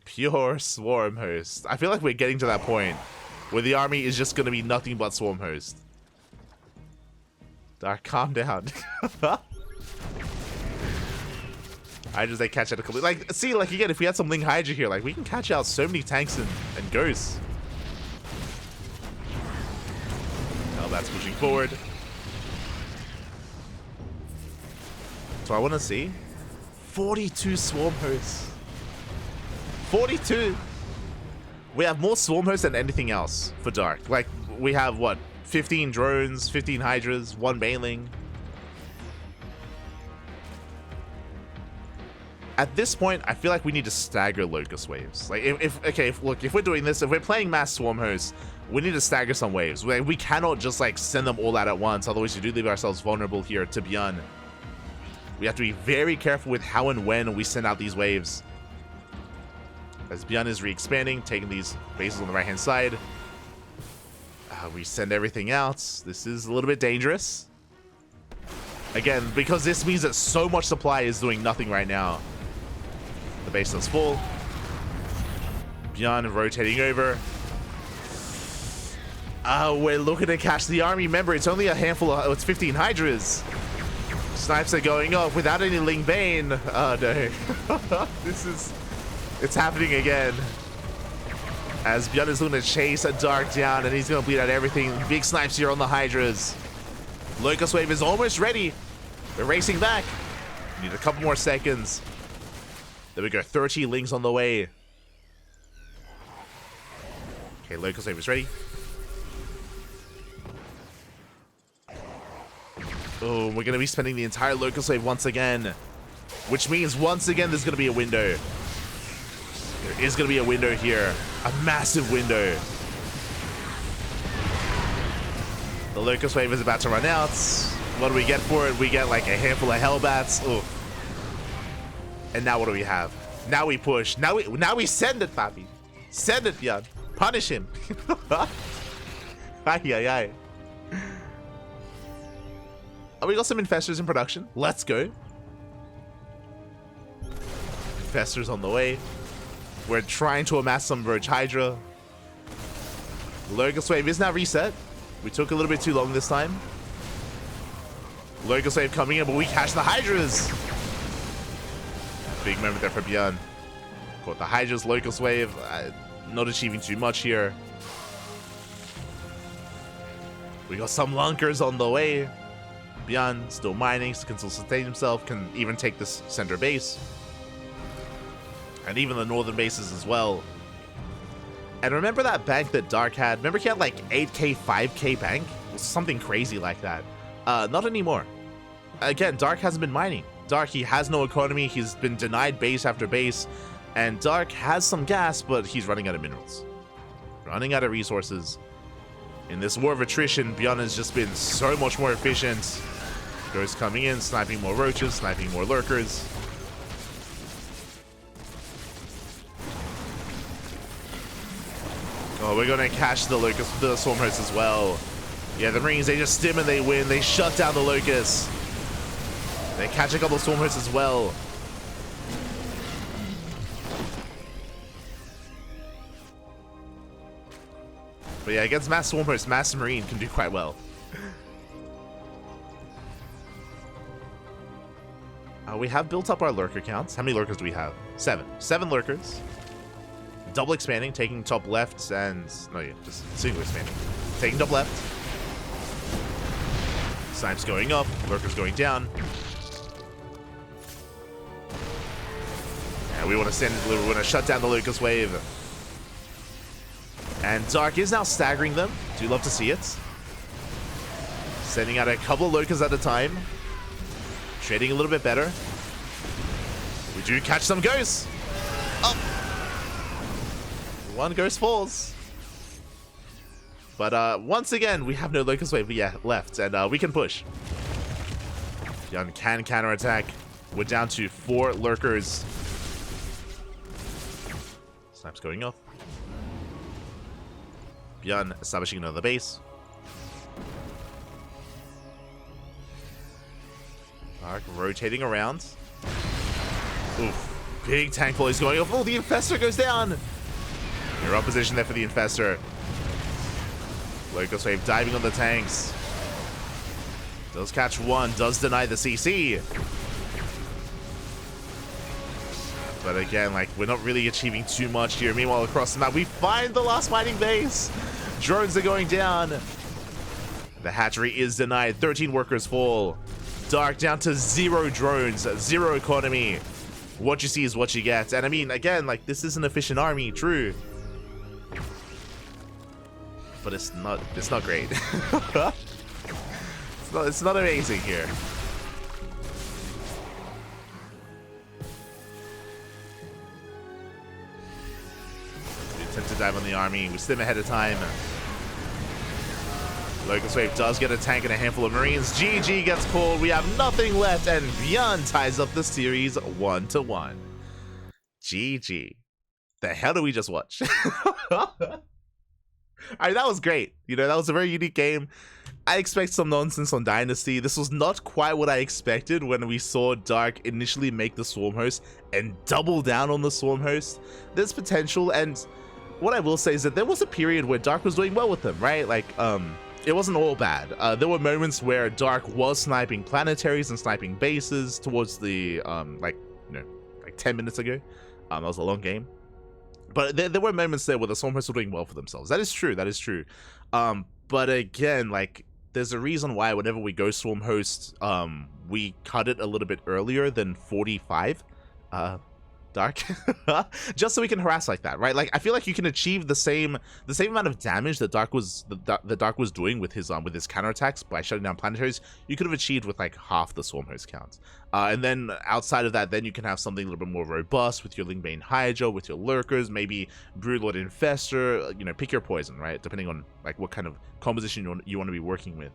Pure swarm host. I feel like we're getting to that point where the army is just gonna be nothing but swarm host. Dark, calm down. They catch it a couple. Like, see, like again, if we had some Ling Hydra here, like we can catch out so many tanks and ghosts. Now that's pushing forward. So I want to see 42 swarm hosts. 42. We have more swarm hosts than anything else for Dark. Like, we have what? 15 drones, 15 Hydras, 1 Baneling. At this point, I feel like we need to stagger Locust waves. Like, if we're doing this, if we're playing mass swarm hosts, we need to stagger some waves. We cannot just like send them all out at once, otherwise we do leave ourselves vulnerable here to ByuN. We have to be very careful with how and when we send out these waves. As ByuN is re-expanding, taking these bases on the right-hand side. We send everything out. This is a little bit dangerous. Again, because this means that so much supply is doing nothing right now. The base does full. ByuN rotating over. We're looking to catch the army. Remember, it's only a handful of... it's 15 Hydras. Snipes are going off without any Ling Bane. Oh, no. It's happening again. As ByuN is looking to chase a Dark down, and he's going to bleed out everything. Big snipes here on the Hydras. Locust Wave is almost ready. We're racing back. Need a couple more seconds. There we go. 30 Lings on the way. Okay, Locust Wave is ready. Oh, we're going to be spending the entire Locust Wave once again. Which means once again there's going to be a window. There is going to be a window here. A massive window. The Locust Wave is about to run out. What do we get for it? We get like a handful of Hellbats. Ooh. And now what do we have? Now we push. Now we send it, papi. Send it, ByuN. Punish him. Ay, ay, ay. Oh, we got some infestors in production. Let's go. Infestors on the way. We're trying to amass some Roach Hydra. Locust Wave is now reset. We took a little bit too long this time. Locust Wave coming in, but we catch the Hydras. Big moment there for ByuN. Caught the Hydras, Locust Wave. Not achieving too much here. We got some Lunkers on the way. ByuN still mining, can still sustain himself, can even take this center base. And even the northern bases as well. And remember that bank that Dark had? Remember he had like 8k, 5k bank? It was something crazy like that. Not anymore. Again, Dark hasn't been mining. Dark, he has no economy. He's been denied base after base. And Dark has some gas, but he's running out of minerals. Running out of resources. In this war of attrition, ByuN has just been so much more efficient. Ghost coming in, sniping more roaches, sniping more lurkers. Oh, we're gonna catch the Locust, the Swarmhost as well. Yeah, the Marines, they just stim and they win. They shut down the Locust. They catch a couple of Swarmhosts as well. But yeah, against Mass Swarmhost, Mass Marine can do quite well. We have built up our lurker counts. How many lurkers do we have? 7. 7 lurkers. Double expanding, taking top left and... No, yeah, just single expanding. Taking top left. Snipes going up, lurkers going down. And we want to send it, we want to shut down the Locust Wave. And Dark is now staggering them. Do love to see it. Sending out a couple of lurkers at a time. Trading a little bit better. We do catch some ghosts. Oh. One ghost falls. But once again, we have no Locust Wave left, and we can push. ByuN can counterattack. We're down to 4 lurkers. Snipes going off. ByuN establishing another base. Dark rotating around. Oof. Big tank volley is going off. Oh, the Infestor goes down. You're up position there for the Infestor. Locust Wave diving on the tanks. Does catch one, does deny the CC. But again, like, we're not really achieving too much here. Meanwhile, across the map, we find the last mining base. Drones are going down. The hatchery is denied. 13 workers fall. Dark down to 0 drones, 0 economy. What you see is what you get. And I mean, again, like, this is an efficient army, true. But it's not great. it's not amazing here. We attempt to dive on the army. We stim ahead of time. Locust Wave does get a tank and a handful of Marines. GG gets called. We have nothing left, and ByuN ties up the series 1-1. GG. The hell did we just watch? I mean, that was great. You know, that was a very unique game. I expect some nonsense on Dynasty. This was not quite what I expected when we saw Dark initially make the Swarmhost and double down on the Swarmhost. There's potential, and what I will say is that there was a period where Dark was doing well with them, right? Like, it wasn't all bad. There were moments where Dark was sniping planetaries and sniping bases towards the, like 10 minutes ago. That was a long game. But there were moments there where the Swarmhosts were doing well for themselves. That is true. That is true. But again, like, there's a reason why whenever we go Swarmhost, we cut it a little bit earlier than 45. Dark, just so we can harass like that, right? Like, I feel like you can achieve the same amount of damage that Dark was doing with his counterattacks by shutting down planetaries. You could have achieved with like half the Swarmhost count, and then outside of that, then you can have something a little bit more robust with your Lingbane Hydra, with your lurkers, maybe Broodlord Infestor. You know, pick your poison, right? Depending on like what kind of composition you want to be working with.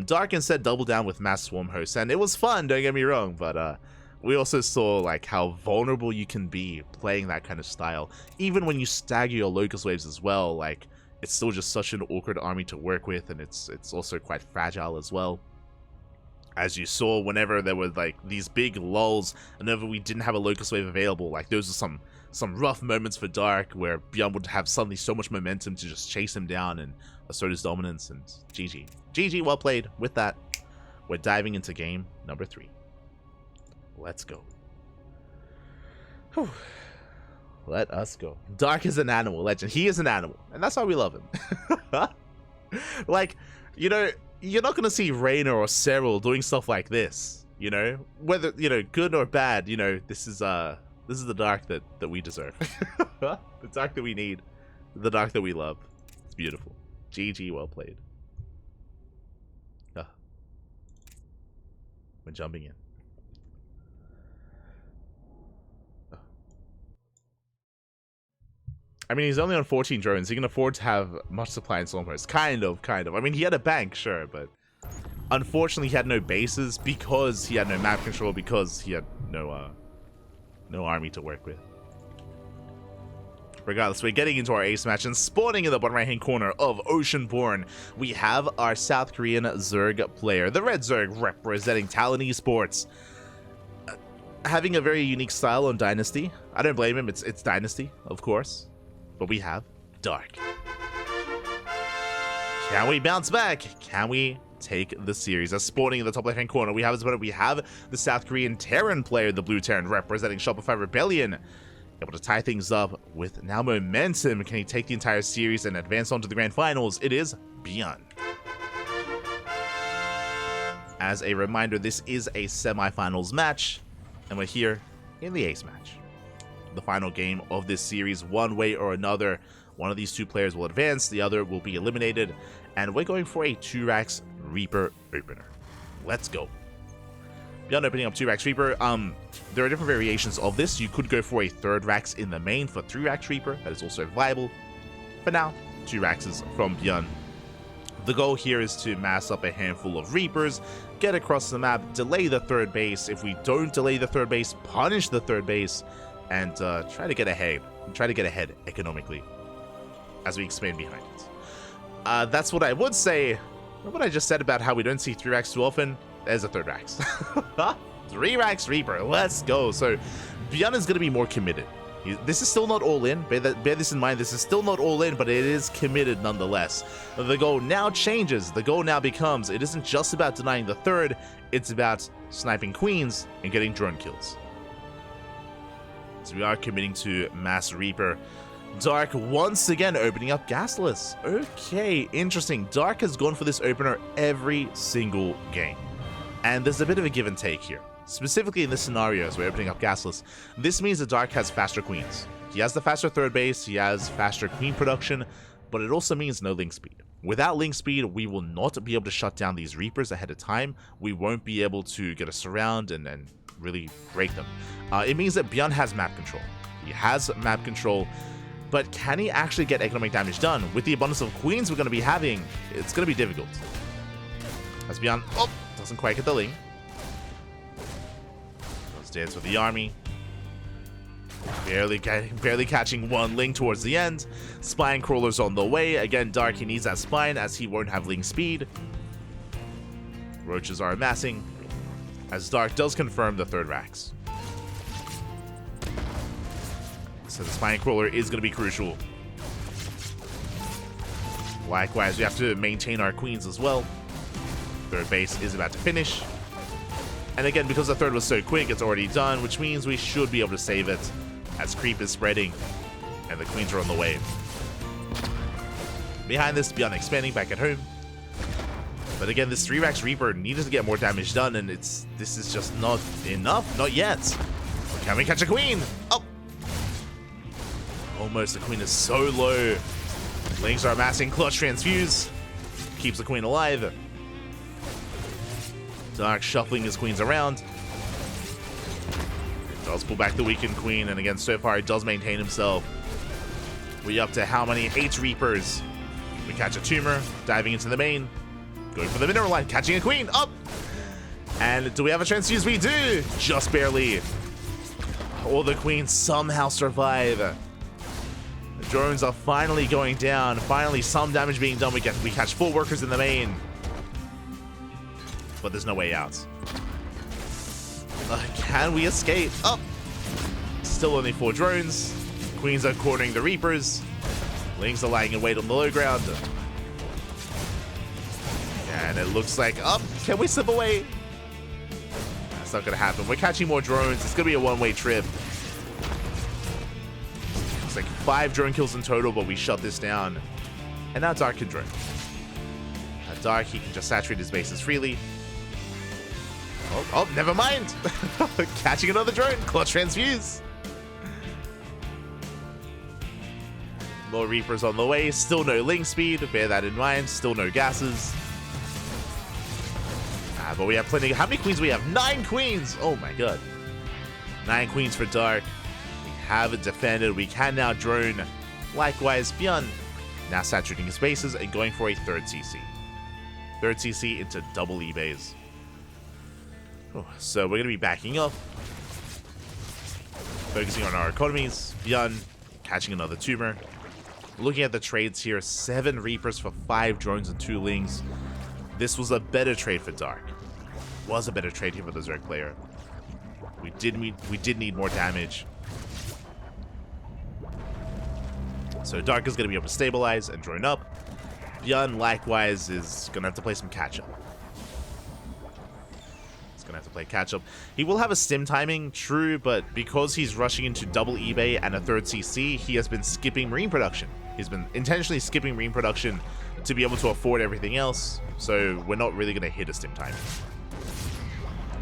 Dark instead doubled down with Mass Swarmhost, and it was fun. Don't get me wrong, but we also saw like how vulnerable you can be playing that kind of style. Even when you stagger your locust waves as well, like it's still just such an awkward army to work with, and it's also quite fragile as well. As you saw, whenever there were like these big lulls, and whenever we didn't have a locust wave available, like those are some rough moments for Dark, where ByuN would have suddenly so much momentum to just chase him down and assert his dominance, and GG. GG, well played. With that, we're diving into game number 3. Let's go. Whew. Let us go. Dark is an animal, legend. He is an animal, and that's why we love him. Like, you know, you're not gonna see Reina or Cyril doing stuff like this, you know? Whether, you know, good or bad, you know, this is the Dark that we deserve. The Dark that we need. The Dark that we love. It's beautiful. GG, well played. We're jumping in. I mean, he's only on 14 drones. He can afford to have much supply in Stormhost. Kind of. I mean, he had a bank, sure, but unfortunately, he had no bases because he had no map control, because he had no army to work with. Regardless, we're getting into our ace match, and spawning in the bottom right-hand corner of Oceanborn, we have our South Korean Zerg player, the Red Zerg, representing Talon Esports. Having a very unique style on Dynasty. I don't blame him, it's Dynasty, of course. But we have Dark. Can we bounce back? Can we take the series? As spawning in the top left-hand corner, we have the South Korean Terran player, the Blue Terran, representing Shopify Rebellion. Able to tie things up with now momentum. Can he take the entire series and advance on to the grand finals? It is ByuN. As a reminder, this is a semifinals match, and we're here in the ace match. The final game of this series, one way or another. One of these two players will advance, the other will be eliminated, and we're going for a 2-Rax Reaper opener. Let's go. ByuN opening up 2-Rax Reaper. There are different variations of this. You could go for a 3rd Rax in the main for 3-Rax Reaper. That is also viable. For now, 2 Raxes from ByuN. The goal here is to mass up a handful of Reapers, get across the map, delay the 3rd base. If we don't delay the 3rd base, punish the 3rd base, and try to get ahead. Try to get ahead economically as we expand behind it. That's what I would say. What I just said about how we don't see 3-Rax too often. There's a 3rd Rax. 3-Rax Reaper. Let's go. So ByuN is going to be more committed. This is still not all in. Bear this in mind. This is still not all in, but it is committed nonetheless. The goal now changes. The goal now becomes, it isn't just about denying the 3rd. It's about sniping queens and getting drone kills. So we are committing to Mass Reaper. Dark once again opening up Gasless. Okay, interesting. Dark has gone for this opener every single game. And there's a bit of a give and take here. Specifically in this scenario, as we're opening up Gasless, this means that Dark has faster queens. He has the faster 3rd base, he has faster queen production, but it also means no link speed. Without link speed, we will not be able to shut down these Reapers ahead of time. We won't be able to get a surround and really break them. It means that ByuN has map control. He has map control, but can he actually get economic damage done? With the abundance of queens we're going to be having, it's going to be difficult. As ByuN, doesn't quite get the link. Let's dance with the army. Barely catching one link towards the end. Spine crawlers on the way. Again, Dark, he needs that spine as he won't have link speed. Roaches are amassing, as Dark does confirm the 3rd Rax. So the spine crawler is going to be crucial. Likewise, we have to maintain our queens as well. 3rd base is about to finish. And again, because the 3rd was so quick, it's already done, which means we should be able to save it as creep is spreading and the queens are on the way. Behind this, ByuN expanding back at home. But again, this 3-Rax Reaper needed to get more damage done, and this is just not enough. Not yet. Can we catch a queen? Oh! Almost. The queen is so low. Links are amassing. Clutch transfuse. Keeps the queen alive. Dark shuffling his queens around. Does pull back the weakened queen, and again, so far, it does maintain himself. We up to how many? 8 Reapers. We catch a tumor, diving into the main. Going for the mineral line, catching a queen. Up! And do we have a chance to use? We do! Just barely. All the queens somehow survive. The drones are finally going down. Finally, some damage being done. We catch 4 workers in the main. But there's no way out. Can we escape? Oh! Still only 4 drones. Queens are cornering the Reapers. Lings are lying in wait on the low ground. And it looks like... Oh! Can we slip away? That's not gonna happen. We're catching more drones. It's gonna be a one-way trip. It's like 5 drone kills in total, but we shut this down. And now Dark can drone. Dark, he can just saturate his bases freely. Oh, never mind. Catching another drone. Clutch transfuse. More Reapers on the way. Still no Ling speed. Bear that in mind. Still no gases. But we have plenty. How many queens do we have? 9 queens. Oh my god. 9 queens for Dark. We have it defended. We can now drone. Likewise, ByuN now saturating his bases and going for a 3rd CC. 3rd CC into double E-bays. So we're going to be backing up. Focusing on our economies. ByuN catching another tumor. Looking at the trades here. 7 Reapers for 5 drones and 2 Lings. This was a better trade for Dark. Was a better trade here for the Zerg player. We did need more damage. So Dark is going to be able to stabilize and drone up. ByuN likewise is going to have to play some catch-up. He's going to have to play catch-up. He will have a stim timing, true, but because he's rushing into double eBay and a 3rd CC, he has been skipping marine production. He's been intentionally skipping marine production to be able to afford everything else, so we're not really going to hit a stim timing.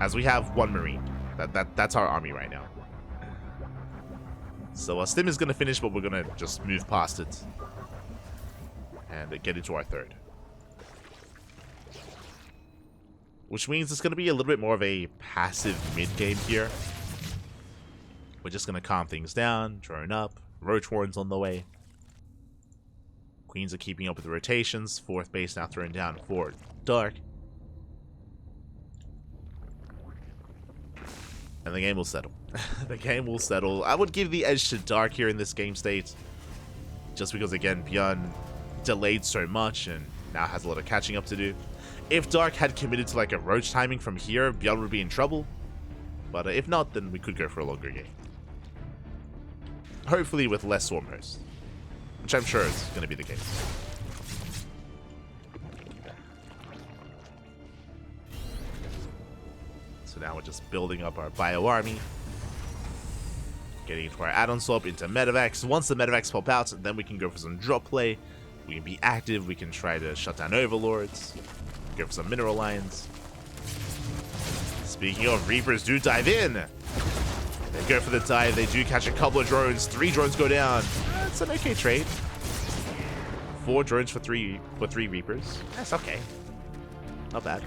As we have 1 marine. That's our army right now. So our stim is going to finish, but we're going to just move past it. And get into our 3rd. Which means it's going to be a little bit more of a passive mid-game here. We're just going to calm things down, drone up, Roach Warren's on the way. Queens are keeping up with the rotations, 4th base now thrown down for Dark. And the game will settle. The game will settle. I would give the edge to Dark here in this game state. Just because, again, ByuN delayed so much and now has a lot of catching up to do. If Dark had committed to like a Roach timing from here, ByuN would be in trouble. But if not, then we could go for a longer game. Hopefully with less Swarm Host. Which I'm sure is going to be the case. So now we're just building up our bio army. Getting into our add-on swap into medevacs. Once the medevacs pop out, then we can go for some drop play. We can be active. We can try to shut down overlords. Go for some mineral lines. Speaking of, Reapers do dive in. They go for the dive. They do catch a couple of drones. 3 drones go down. That's an okay trade. 4 drones for 3 Reapers. That's okay. Not bad.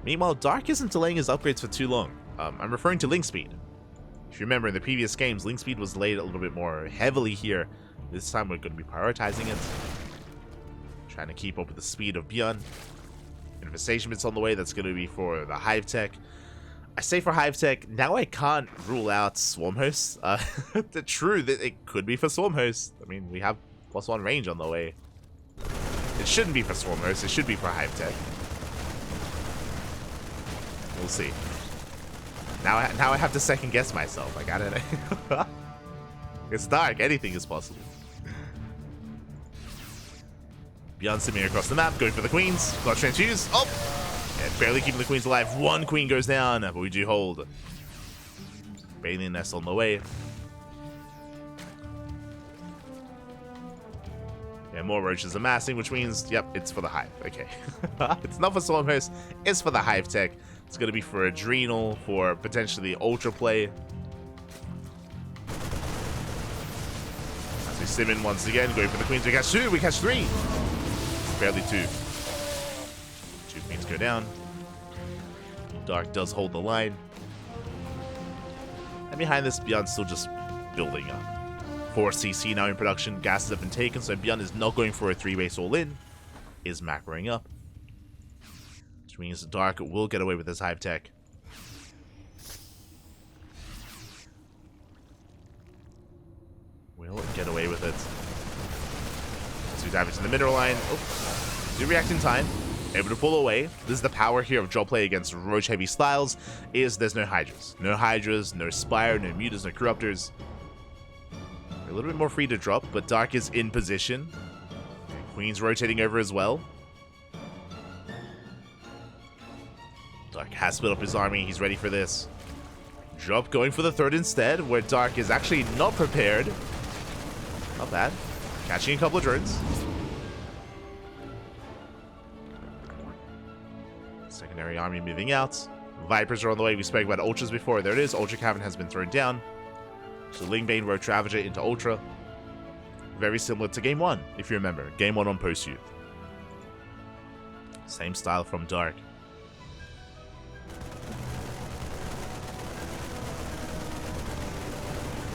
Meanwhile, Dark isn't delaying his upgrades for too long. I'm referring to Link Speed. If you remember, in the previous games, Link Speed was laid a little bit more heavily here. This time we're going to be prioritizing it. Trying to keep up with the speed of ByuN. Infestation bits on the way. That's going to be for the Hive Tech. I say for Hive Tech, now I can't rule out Swarm Hosts. The true that it could be for Swarm Hosts. I mean, we have +1 range on the way. It shouldn't be for Swarm Hosts. It should be for Hive Tech. We'll see. Now I have to second guess myself. Like, I don't know. It's Dark. Anything is possible. ByuN simming across the map, going for the queens. Clutch transfuse. Oh! And barely keeping the queens alive. 1 queen goes down, but we do hold. Bathing Nest on the way. And more roaches amassing, which means, yep, it's for the Hive. Okay. It's not for Swarm Host, it's for the Hive Tech. It's going to be for Adrenal, for potentially Ultra play. As we sim in once again, going for the queens. We catch 2, we catch 3. Barely 2. 2 queens go down. Dark does hold the line. And behind this, ByuN's still just building up. 4 CC now in production. Gases have been taken, so ByuN is not going for a 3-base all-in. Is macroing up. which means Dark will get away with this hive tech. Will get away with it. Let's do damage in the mineral line. Oh, do react in time. Able to pull away. This is the power here of drop play against Roach heavy styles, is there's no Hydras. No Hydras, no Spire, no Mutas, no Corruptors. They're a little bit more free to drop, but Dark is in position. Queen's rotating over as well. Dark has split up his army. He's ready for this. Drop going for the third instead, where Dark is actually not prepared. Not bad. Catching a couple of drones. Secondary army moving out. Vipers are on the way. We spoke about Ultras before. There it is. Ultra Cavern has been thrown down. So Lingbane Roach Ravager into Ultra. Very similar to Game 1, if you remember. Game 1 on Post Youth. Same style from Dark.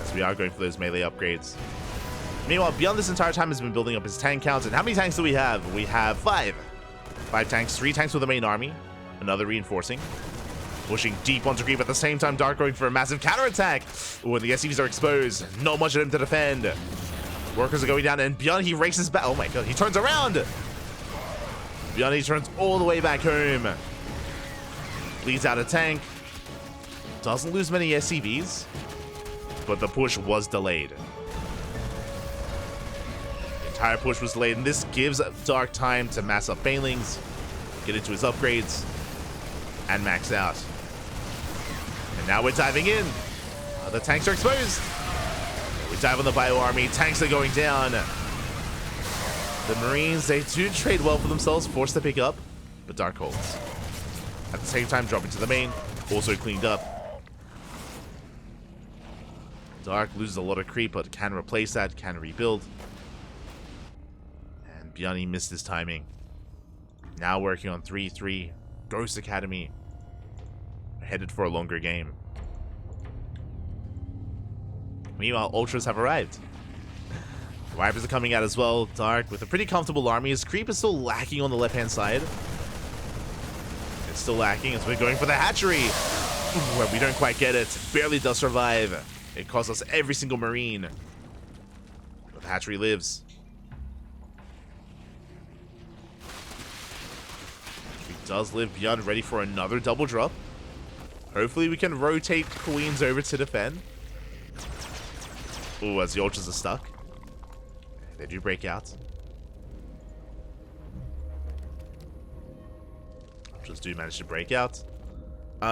As we are going for those melee upgrades. Meanwhile, ByuN this entire time has been building up his tank count. And how many tanks do we have? We have 5. 5 tanks, 3 tanks with the main army. Another reinforcing. Pushing deep onto creep at the same time. Dark going for a massive counterattack. When the SCVs are exposed, not much of them to defend. Workers are going down, and ByuN, he races back. Oh my god, he turns around. ByuN, he turns all the way back home. Bleeds out a tank. Doesn't lose many SCVs, but the push was delayed. The entire push was delayed, and this gives Dark time to mass up Banelings, get into his upgrades, and max out. And now we're diving in. The tanks are exposed. We dive on the ByuN army. Tanks are going down. The Marines, they do trade well for themselves, forced to pick up, but Dark holds. At the same time, dropping to the main, also cleaned up. Dark loses a lot of creep, but can replace that, can rebuild. And ByuN missed his timing. Now working on 3-3. Ghost Academy. Headed for a longer game. Meanwhile, Ultras have arrived. The Vipers are coming out as well. Dark with a pretty comfortable army. His creep is still lacking on the left-hand side. It's still lacking as we're going for the hatchery. Where we don't quite get it. Barely does survive. It costs us every single Marine. But the hatchery lives. He does live. ByuN ready for another double drop. Hopefully we can rotate Queens over to defend. Ooh, as the Ultras are stuck. They do break out. Ultras do manage to break out.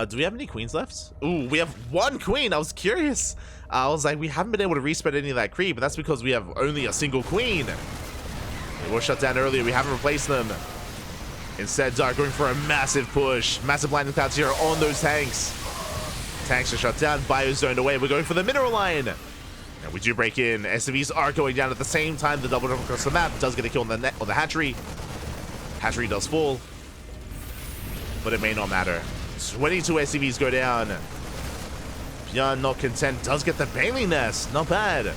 Do we have any Queens left? Ooh, we have 1 Queen. I was curious. I was like, we haven't been able to respread any of that creep, but that's because we have only a single Queen. They were shut down earlier. We haven't replaced them. Instead, Dark going for a massive push. Massive blinding clouds here on those tanks. Tanks are shut down. ByuN's zoned away. We're going for the mineral line. And we do break in. SCVs are going down at the same time. The double jump across the map does get a kill on the net on the hatchery. Hatchery does fall. But it may not matter. 22 SCVs go down. ByuN not content. Does get the Baneling Nest. Not bad.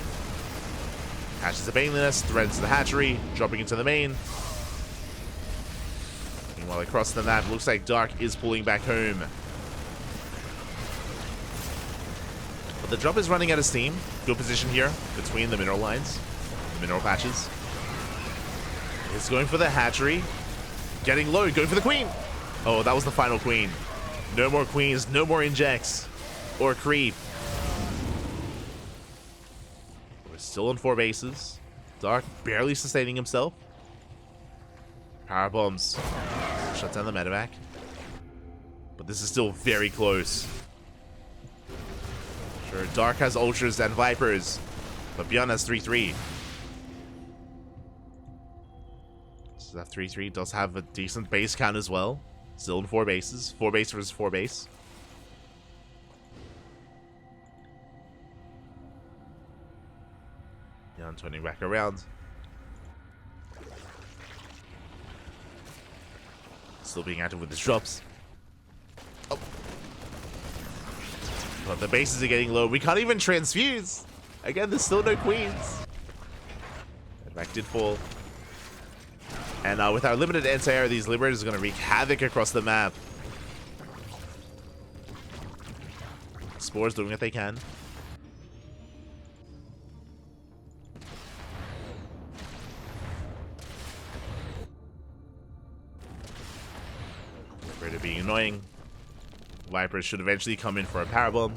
Hatches the Baneling Nest. Threads the hatchery. Dropping into the main. Meanwhile, across the map, looks like Dark is pulling back home. But the drop is running out of steam. Good position here between the mineral lines, the mineral patches. He's going for the hatchery. Getting low, going for the queen. Oh, that was the final queen. No more queens, no more injects or creep. We're still on 4 bases. Dark barely sustaining himself. Power bombs. Shut down the medevac. But this is still very close. Sure, Dark has Ultras and Vipers, but ByuN has 3-3. So that 3-3 does have a decent base count as well. Still in 4 bases. 4 base versus 4 base. ByuN turning back around. Still being active with his drops. Oh. But the bases are getting low. We can't even transfuse. Again, there's still no queens. That back did fall. And with our limited anti-air, these Liberators are going to wreak havoc across the map. Spores doing what they can. Liberator being annoying. Vipers should eventually come in for a power bomb.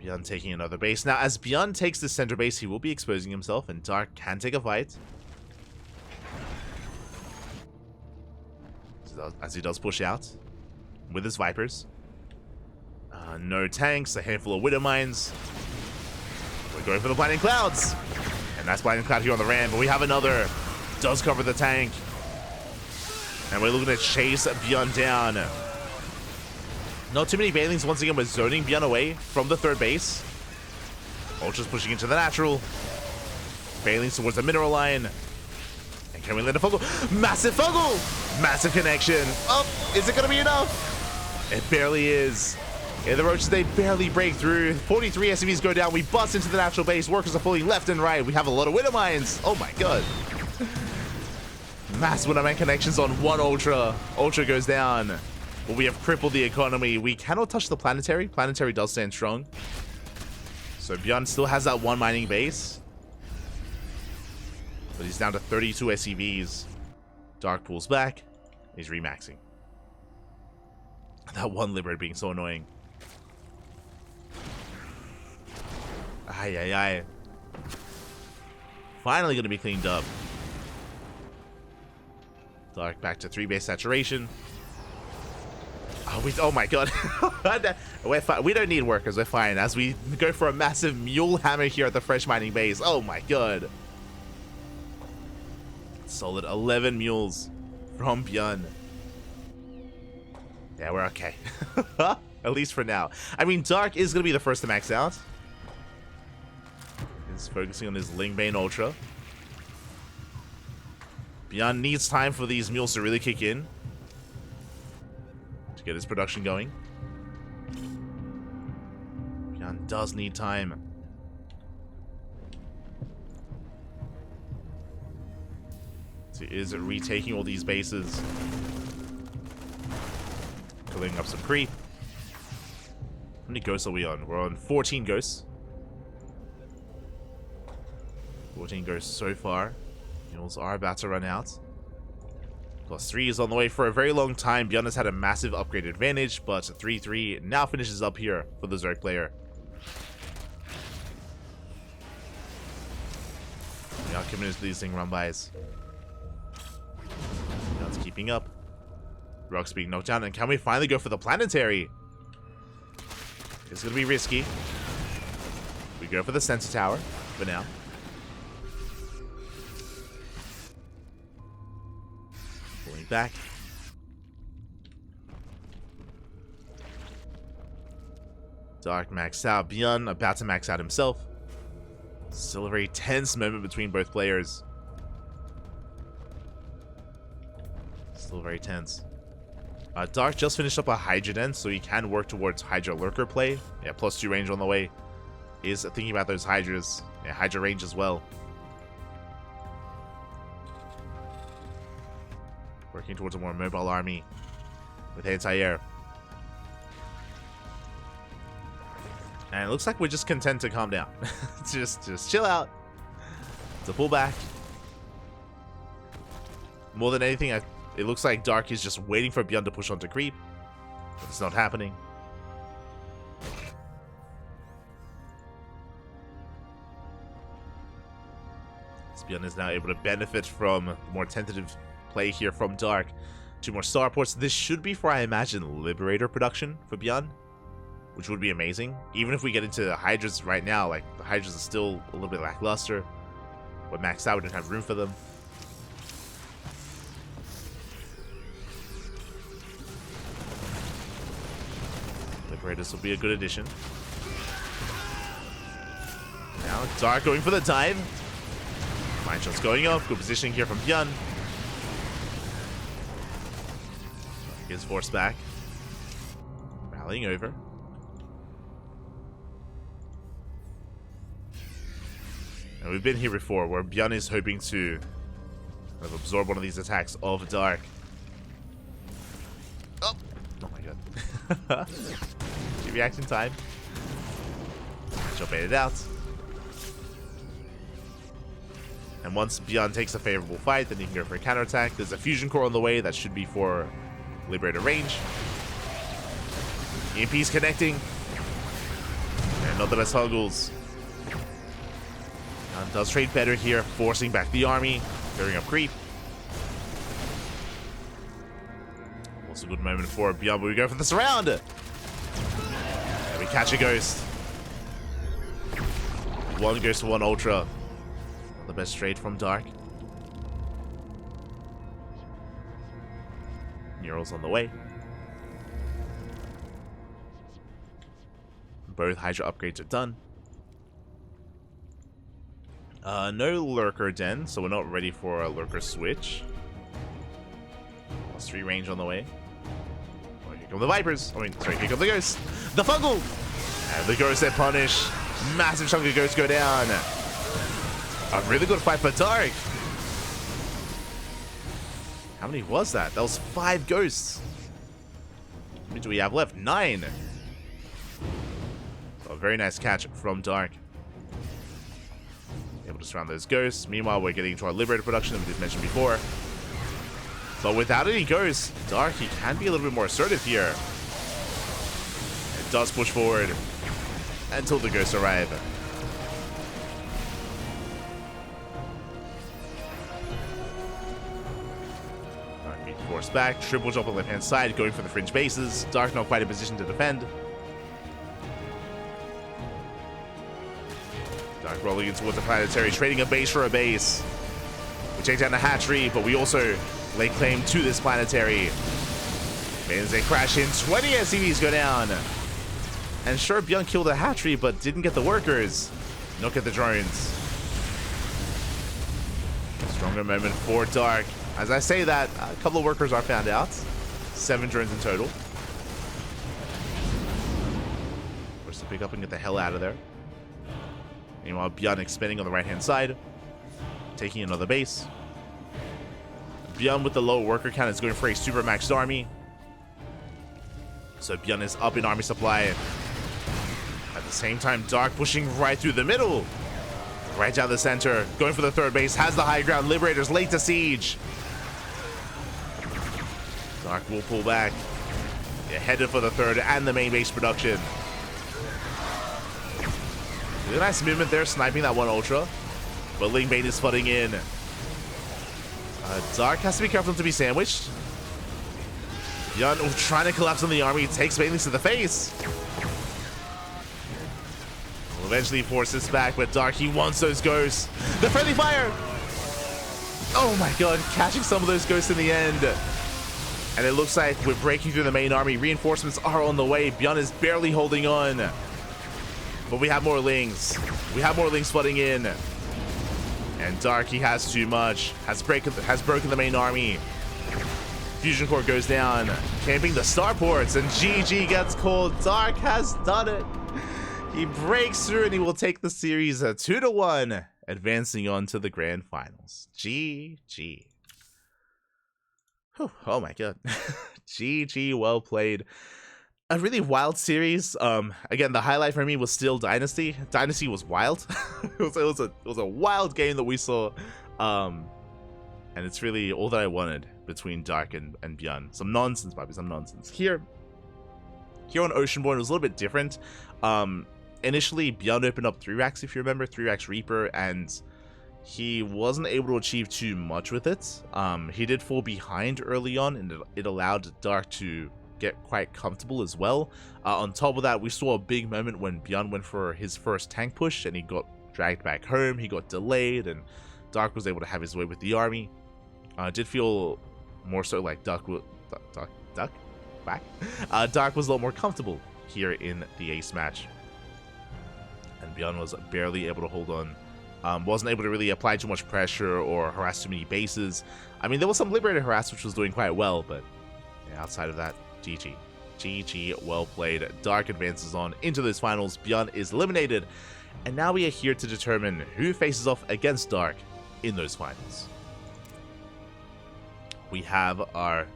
ByuN taking another base. Now, as ByuN takes the center base, he will be exposing himself, and Dark can take a fight. As he does push out with his Vipers. No tanks, a handful of Widow Mines. We're going for the Blinding Clouds. And that's Blinding Cloud here on the ramp, but we have another. Does cover the tank. And we're looking to chase ByuN down. Not too many Banelings once again. We're zoning ByuN away from the third base. Ultra's pushing into the natural. Banelings towards the mineral line. And can we land a Foggle? Massive Foggle! Massive connection. Oh, is it going to be enough? It barely is. Yeah, the Roaches, they barely break through. 43 SCVs go down. We bust into the natural base. Workers are fully left and right. We have a lot of Widow Mines. Oh my god. Mass Widow Mine connections on one Ultra. Ultra goes down. But we have crippled the economy. We cannot touch the Planetary. Planetary does stand strong. So ByuN still has that one mining base. But he's down to 32 SCVs. Dark pulls back. He's remaxing. That one Liberator being so annoying. Ay, ay, ay. Finally going to be cleaned up. Dark back to 3 base saturation. Oh my god. We're fine. We don't need workers. We're fine. As we go for a massive mule hammer here at the fresh mining base. Oh my god. Solid 11 mules from ByuN. Yeah, we're okay. At least for now. I mean, Dark is going to be the first to max out. He's focusing on his Lingbane Ultra. ByuN needs time for these mules to really kick in. To get his production going. ByuN does need time. So he is retaking all these bases. Clearing up some creep. How many ghosts are we on? We're on 14 ghosts. 14 ghosts so far. Mules are about to run out. +3 is on the way for a very long time. ByuN has had a massive upgrade advantage, but 3-3 now finishes up here for the Zerg player. We are committed to these thing run-bys. ByuN's keeping up. Rock's being knocked down, and can we finally go for the Planetary? It's going to be risky. We go for the Sensor Tower for now. Pulling back. Dark maxed out. ByuN about to max out himself. Still a very tense moment between both players. Still very tense. Dark just finished up a Hydra Den, so he can work towards Hydra Lurker play. Yeah, +2 range on the way. He is thinking about those Hydras. Yeah, Hydra range as well. Working towards a more mobile army with anti-air. And it looks like we're just content to calm down. just chill out. To pull back. More than anything, it looks like Dark is just waiting for ByuN to push onto creep. But it's not happening. ByuN is now able to benefit from more tentative play here from Dark. 2 more starports. This should be for, I imagine, Liberator production for ByuN, which would be amazing. Even if we get into the Hydras right now, like, the Hydras are still a little bit lackluster. But maxed out, we don't have room for them. Liberators will be a good addition. Now, Dark going for the dive. Mind shots going off. Good positioning here from ByuN. Gets forced back. Rallying over. And we've been here before, where ByuN is hoping to kind of absorb one of these attacks of Dark. Oh my god. She react in time. She'll bait it out. And once ByuN takes a favorable fight, then you can go for a counterattack. There's a fusion core on the way that should be for Liberator range. EMP's connecting. And not the best huggles. ByuN does trade better here, forcing back the army, clearing up creep. Also a good moment for ByuN, but we go for the surround. And we catch a ghost. One goes to one ultra. The best trade from Dark. Mural's on the way. Both Hydra upgrades are done. No Lurker Den, so we're not ready for a Lurker switch. +3 range on the way. Oh, here come the Vipers. I mean, sorry, here come the Ghosts. The Fungal! And the Ghosts that punish. Massive chunk of Ghosts go down. A really good fight for Dark. How many was that? That was 5 Ghosts. How many do we have left? 9. So a very nice catch from Dark. Able to surround those Ghosts. Meanwhile, we're getting into our Liberator production that we did mention before. But without any Ghosts, Dark, he can be a little bit more assertive here. It does push forward until the Ghosts arrive. Force back, triple jump on the left hand side, going for the fringe bases. Dark not quite in position to defend. Dark rolling in towards the planetary, trading a base for a base. We take down the hatchery, but we also lay claim to this planetary. As they crash in, 20 SCVs go down. And sure, ByuN killed the hatchery, but didn't get the workers. Not get the drones. Stronger moment for Dark. As I say that, a couple of workers are found out. 7 drones in total. Forced to pick up and get the hell out of there. Meanwhile, ByuN expanding on the right-hand side. Taking another base. ByuN with the low worker count is going for a super maxed army. So ByuN is up in army supply. At the same time, Dark pushing right through the middle. Right down the center. Going for the third base. Has the high ground. Liberators late to siege. Dark will pull back. Yeah, headed for the third and the main base production. Really nice movement there, sniping that one ultra. But Ling Bane is flooding in. Dark has to be careful to be sandwiched. ByuN trying to collapse on the army, takes Banelings to the face. Will eventually force this back, but Dark, he wants those ghosts. The friendly fire! Oh my god, catching some of those ghosts in the end. And it looks like we're breaking through the main army. Reinforcements are on the way. ByuN is barely holding on. But we have more Lings. We have more Lings flooding in. And Dark, he has too much. Has broken the main army. Fusion core goes down. Camping the starports. And GG gets called. Dark has done it. He breaks through and he will take the series 2-1. Advancing on to the grand finals. GG. Whew, oh my god. GG, well played. A really wild series. Again, the highlight for me was still Dynasty. Dynasty was wild. it was a wild game that we saw. And it's really all that I wanted between Dark and ByuN. Some nonsense, Bobby, some nonsense. Here on Oceanborn, it was a little bit different. Initially, ByuN opened up 3 racks, if you remember, 3 racks Reaper, and he wasn't able to achieve too much with it. He did fall behind early on, and it allowed Dark to get quite comfortable as well. On top of that, we saw a big moment when ByuN went for his first tank push, and he got dragged back home. He got delayed, and Dark was able to have his way with the army. Did feel more so like Dark was a lot more comfortable here in the ace match. And ByuN was barely able to hold on. Wasn't able to really apply too much pressure or harass too many bases. I mean, there was some Liberator harass, which was doing quite well, but yeah, outside of that, GG. GG, well played. Dark advances on into those finals. ByuN is eliminated. And now we are here to determine who faces off against Dark in those finals. We have our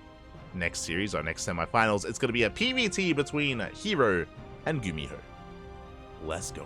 next series, our next semifinals. It's going to be a PvT between Hero and Gumiho. Let's go.